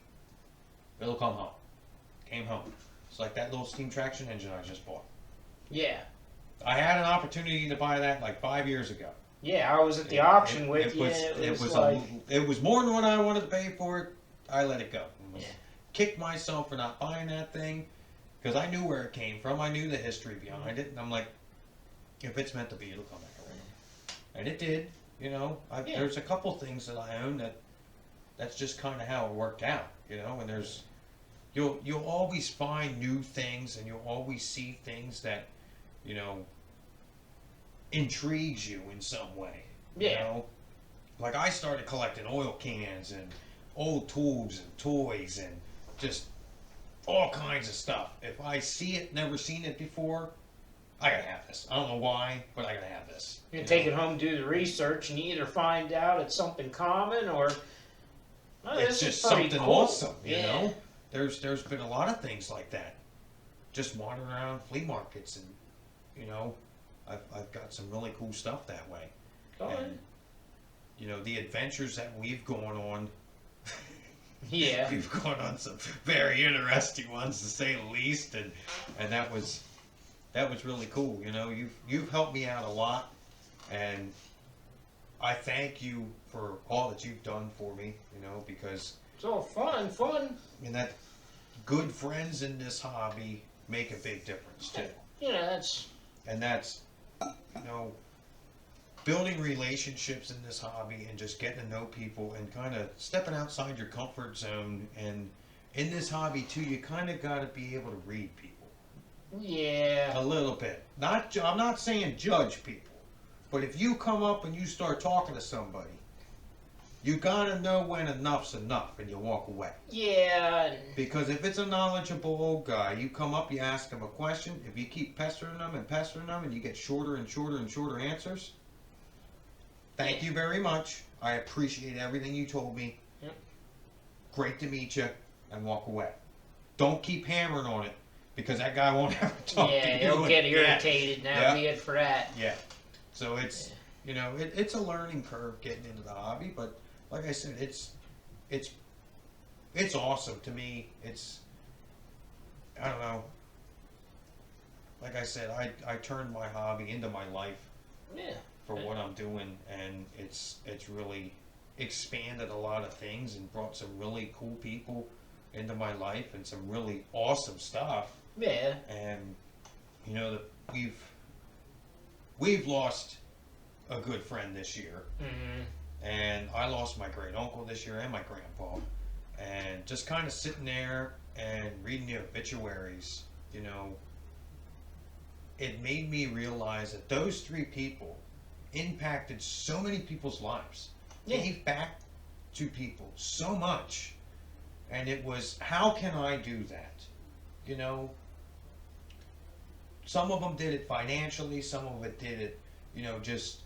it'll come home. Came home. It's like that little steam traction engine I just bought. Yeah. I had an opportunity to buy that like 5 years ago. Yeah, I was at the auction with you. It was more than what I wanted to pay for it. I let it go. Yeah. Kicked myself for not buying that thing because I knew where it came from. I knew the history behind it, and I'm like, if it's meant to be, it'll come back around. And it did. There's a couple things that I own that's just kind of how it worked out. And you'll always find new things, and you'll always see things that intrigues you in some way. Yeah. Like I started collecting oil cans and old tubes and toys and just all kinds of stuff. If I see it, never seen it before, I gotta have this. I don't know why, but I gotta have this. You take it home, do the research, and you either find out it's something common or it's just something awesome. There's been a lot of things like that. Just wandering around flea markets and I've got some really cool stuff that way. And the adventures that we've gone on. Yeah. We've gone on some very interesting ones, to say the least, and that was really cool. You've helped me out a lot, and I thank you for all that you've done for me. Because it's all fun. and that good friends in this hobby make a big difference too. That's building relationships in this hobby and just getting to know people and kind of stepping outside your comfort zone. And in this hobby too, you kind of got to be able to read people. Yeah. A little bit. I'm not saying judge people, but if you come up and you start talking to somebody, you got to know when enough's enough and you walk away. Yeah. Because if it's a knowledgeable old guy, you come up, you ask him a question. If you keep pestering them and you get shorter and shorter and shorter answers, thank you very much. I appreciate everything you told me. Yep. Great to meet you, and walk away. Don't keep hammering on it because that guy won't ever talk to you. Yeah, he'll get irritated now. Be it for that. Yeah. So it's it's a learning curve getting into the hobby, but like I said, it's awesome to me. I don't know. Like I said, I turned my hobby into my life. Yeah. For what I'm doing, and it's really expanded a lot of things and brought some really cool people into my life and some really awesome stuff. Yeah. And you know that we've lost a good friend this year, and I lost my great uncle this year and my grandpa, and just kind of sitting there and reading the obituaries, you know, it made me realize that those three people impacted so many people's lives, gave back to people so much, and it was, how can I do that? You know, some of them did it financially, some of it did it, you know, just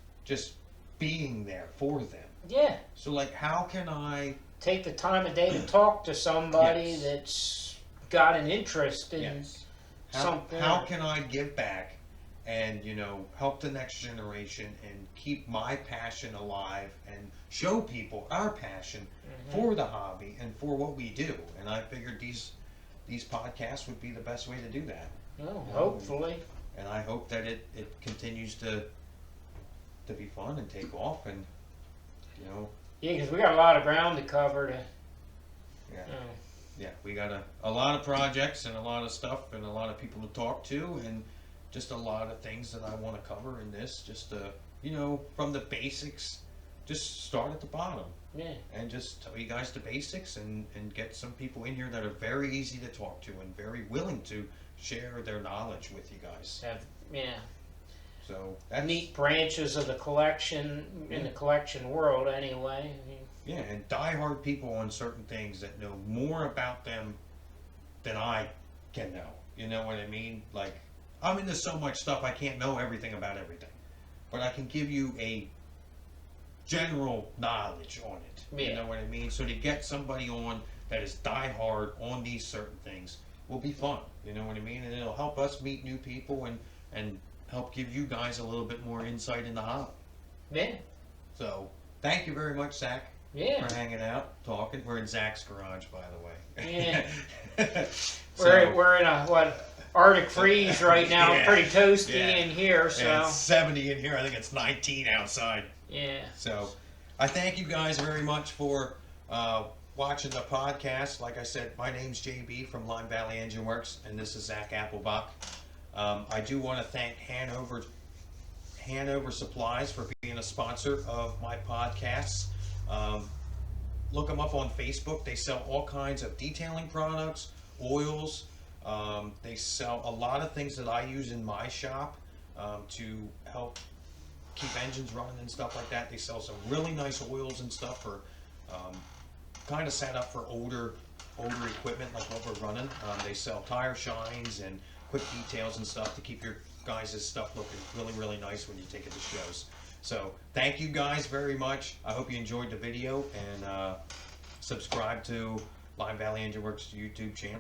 being there for them. Yeah. So like, how can I take the time of day to talk to somebody Yes. that's got an interest in yes. something? How can I give back and, you know, help the next generation and keep my passion alive and show people our passion for the hobby and for what we do? And I figured these podcasts would be the best way to do that. Well, hopefully. And I hope that it continues to be fun and take off, and you know. Yeah, because we got a lot of ground to cover. Yeah. Yeah, we got a lot of projects and a lot of stuff and a lot of people to talk to, and just a lot of things that I want to cover in this. Just you know, from the basics, just start at the bottom. Yeah. And just tell you guys the basics, and get some people in here that are very easy to talk to and very willing to share their knowledge with you guys. Yeah. So that's Neat branches of the collection in the collection world, anyway. Yeah, and diehard people on certain things that know more about them than I can know. You know what I mean? Like, I'm into so much stuff, I can't know everything about everything, but I can give you a general knowledge on it. Yeah. You know what I mean? So to get somebody on that is diehard on these certain things will be fun. You know what I mean? And it'll help us meet new people and help give you guys a little bit more insight in the hobby. Yeah. So thank you very much, Zach. Yeah. For hanging out, talking. We're in Zach's garage, by the way. Yeah. So, we're in a Arctic freeze right now. Yeah. Pretty toasty Yeah. in here, so and it's 70 in here. I think it's 19 outside. yeah. So I thank you guys very much for watching the podcast. Like I said, my name's JB from Lime Valley Engine Works, and this is Zach Applebach. I do want to thank Hanover Supplies for being a sponsor of my podcasts. Look them up on Facebook. They sell all kinds of detailing products, oils. They sell a lot of things that I use in my shop to help keep engines running and stuff like that. They sell some really nice oils and stuff for kind of set up for older equipment like what we're running. They sell tire shines and quick details and stuff to keep your guys' stuff looking really, really nice when you take it to shows. So thank you guys very much. I hope you enjoyed the video, and subscribe to Lime Valley Engine Works YouTube channel.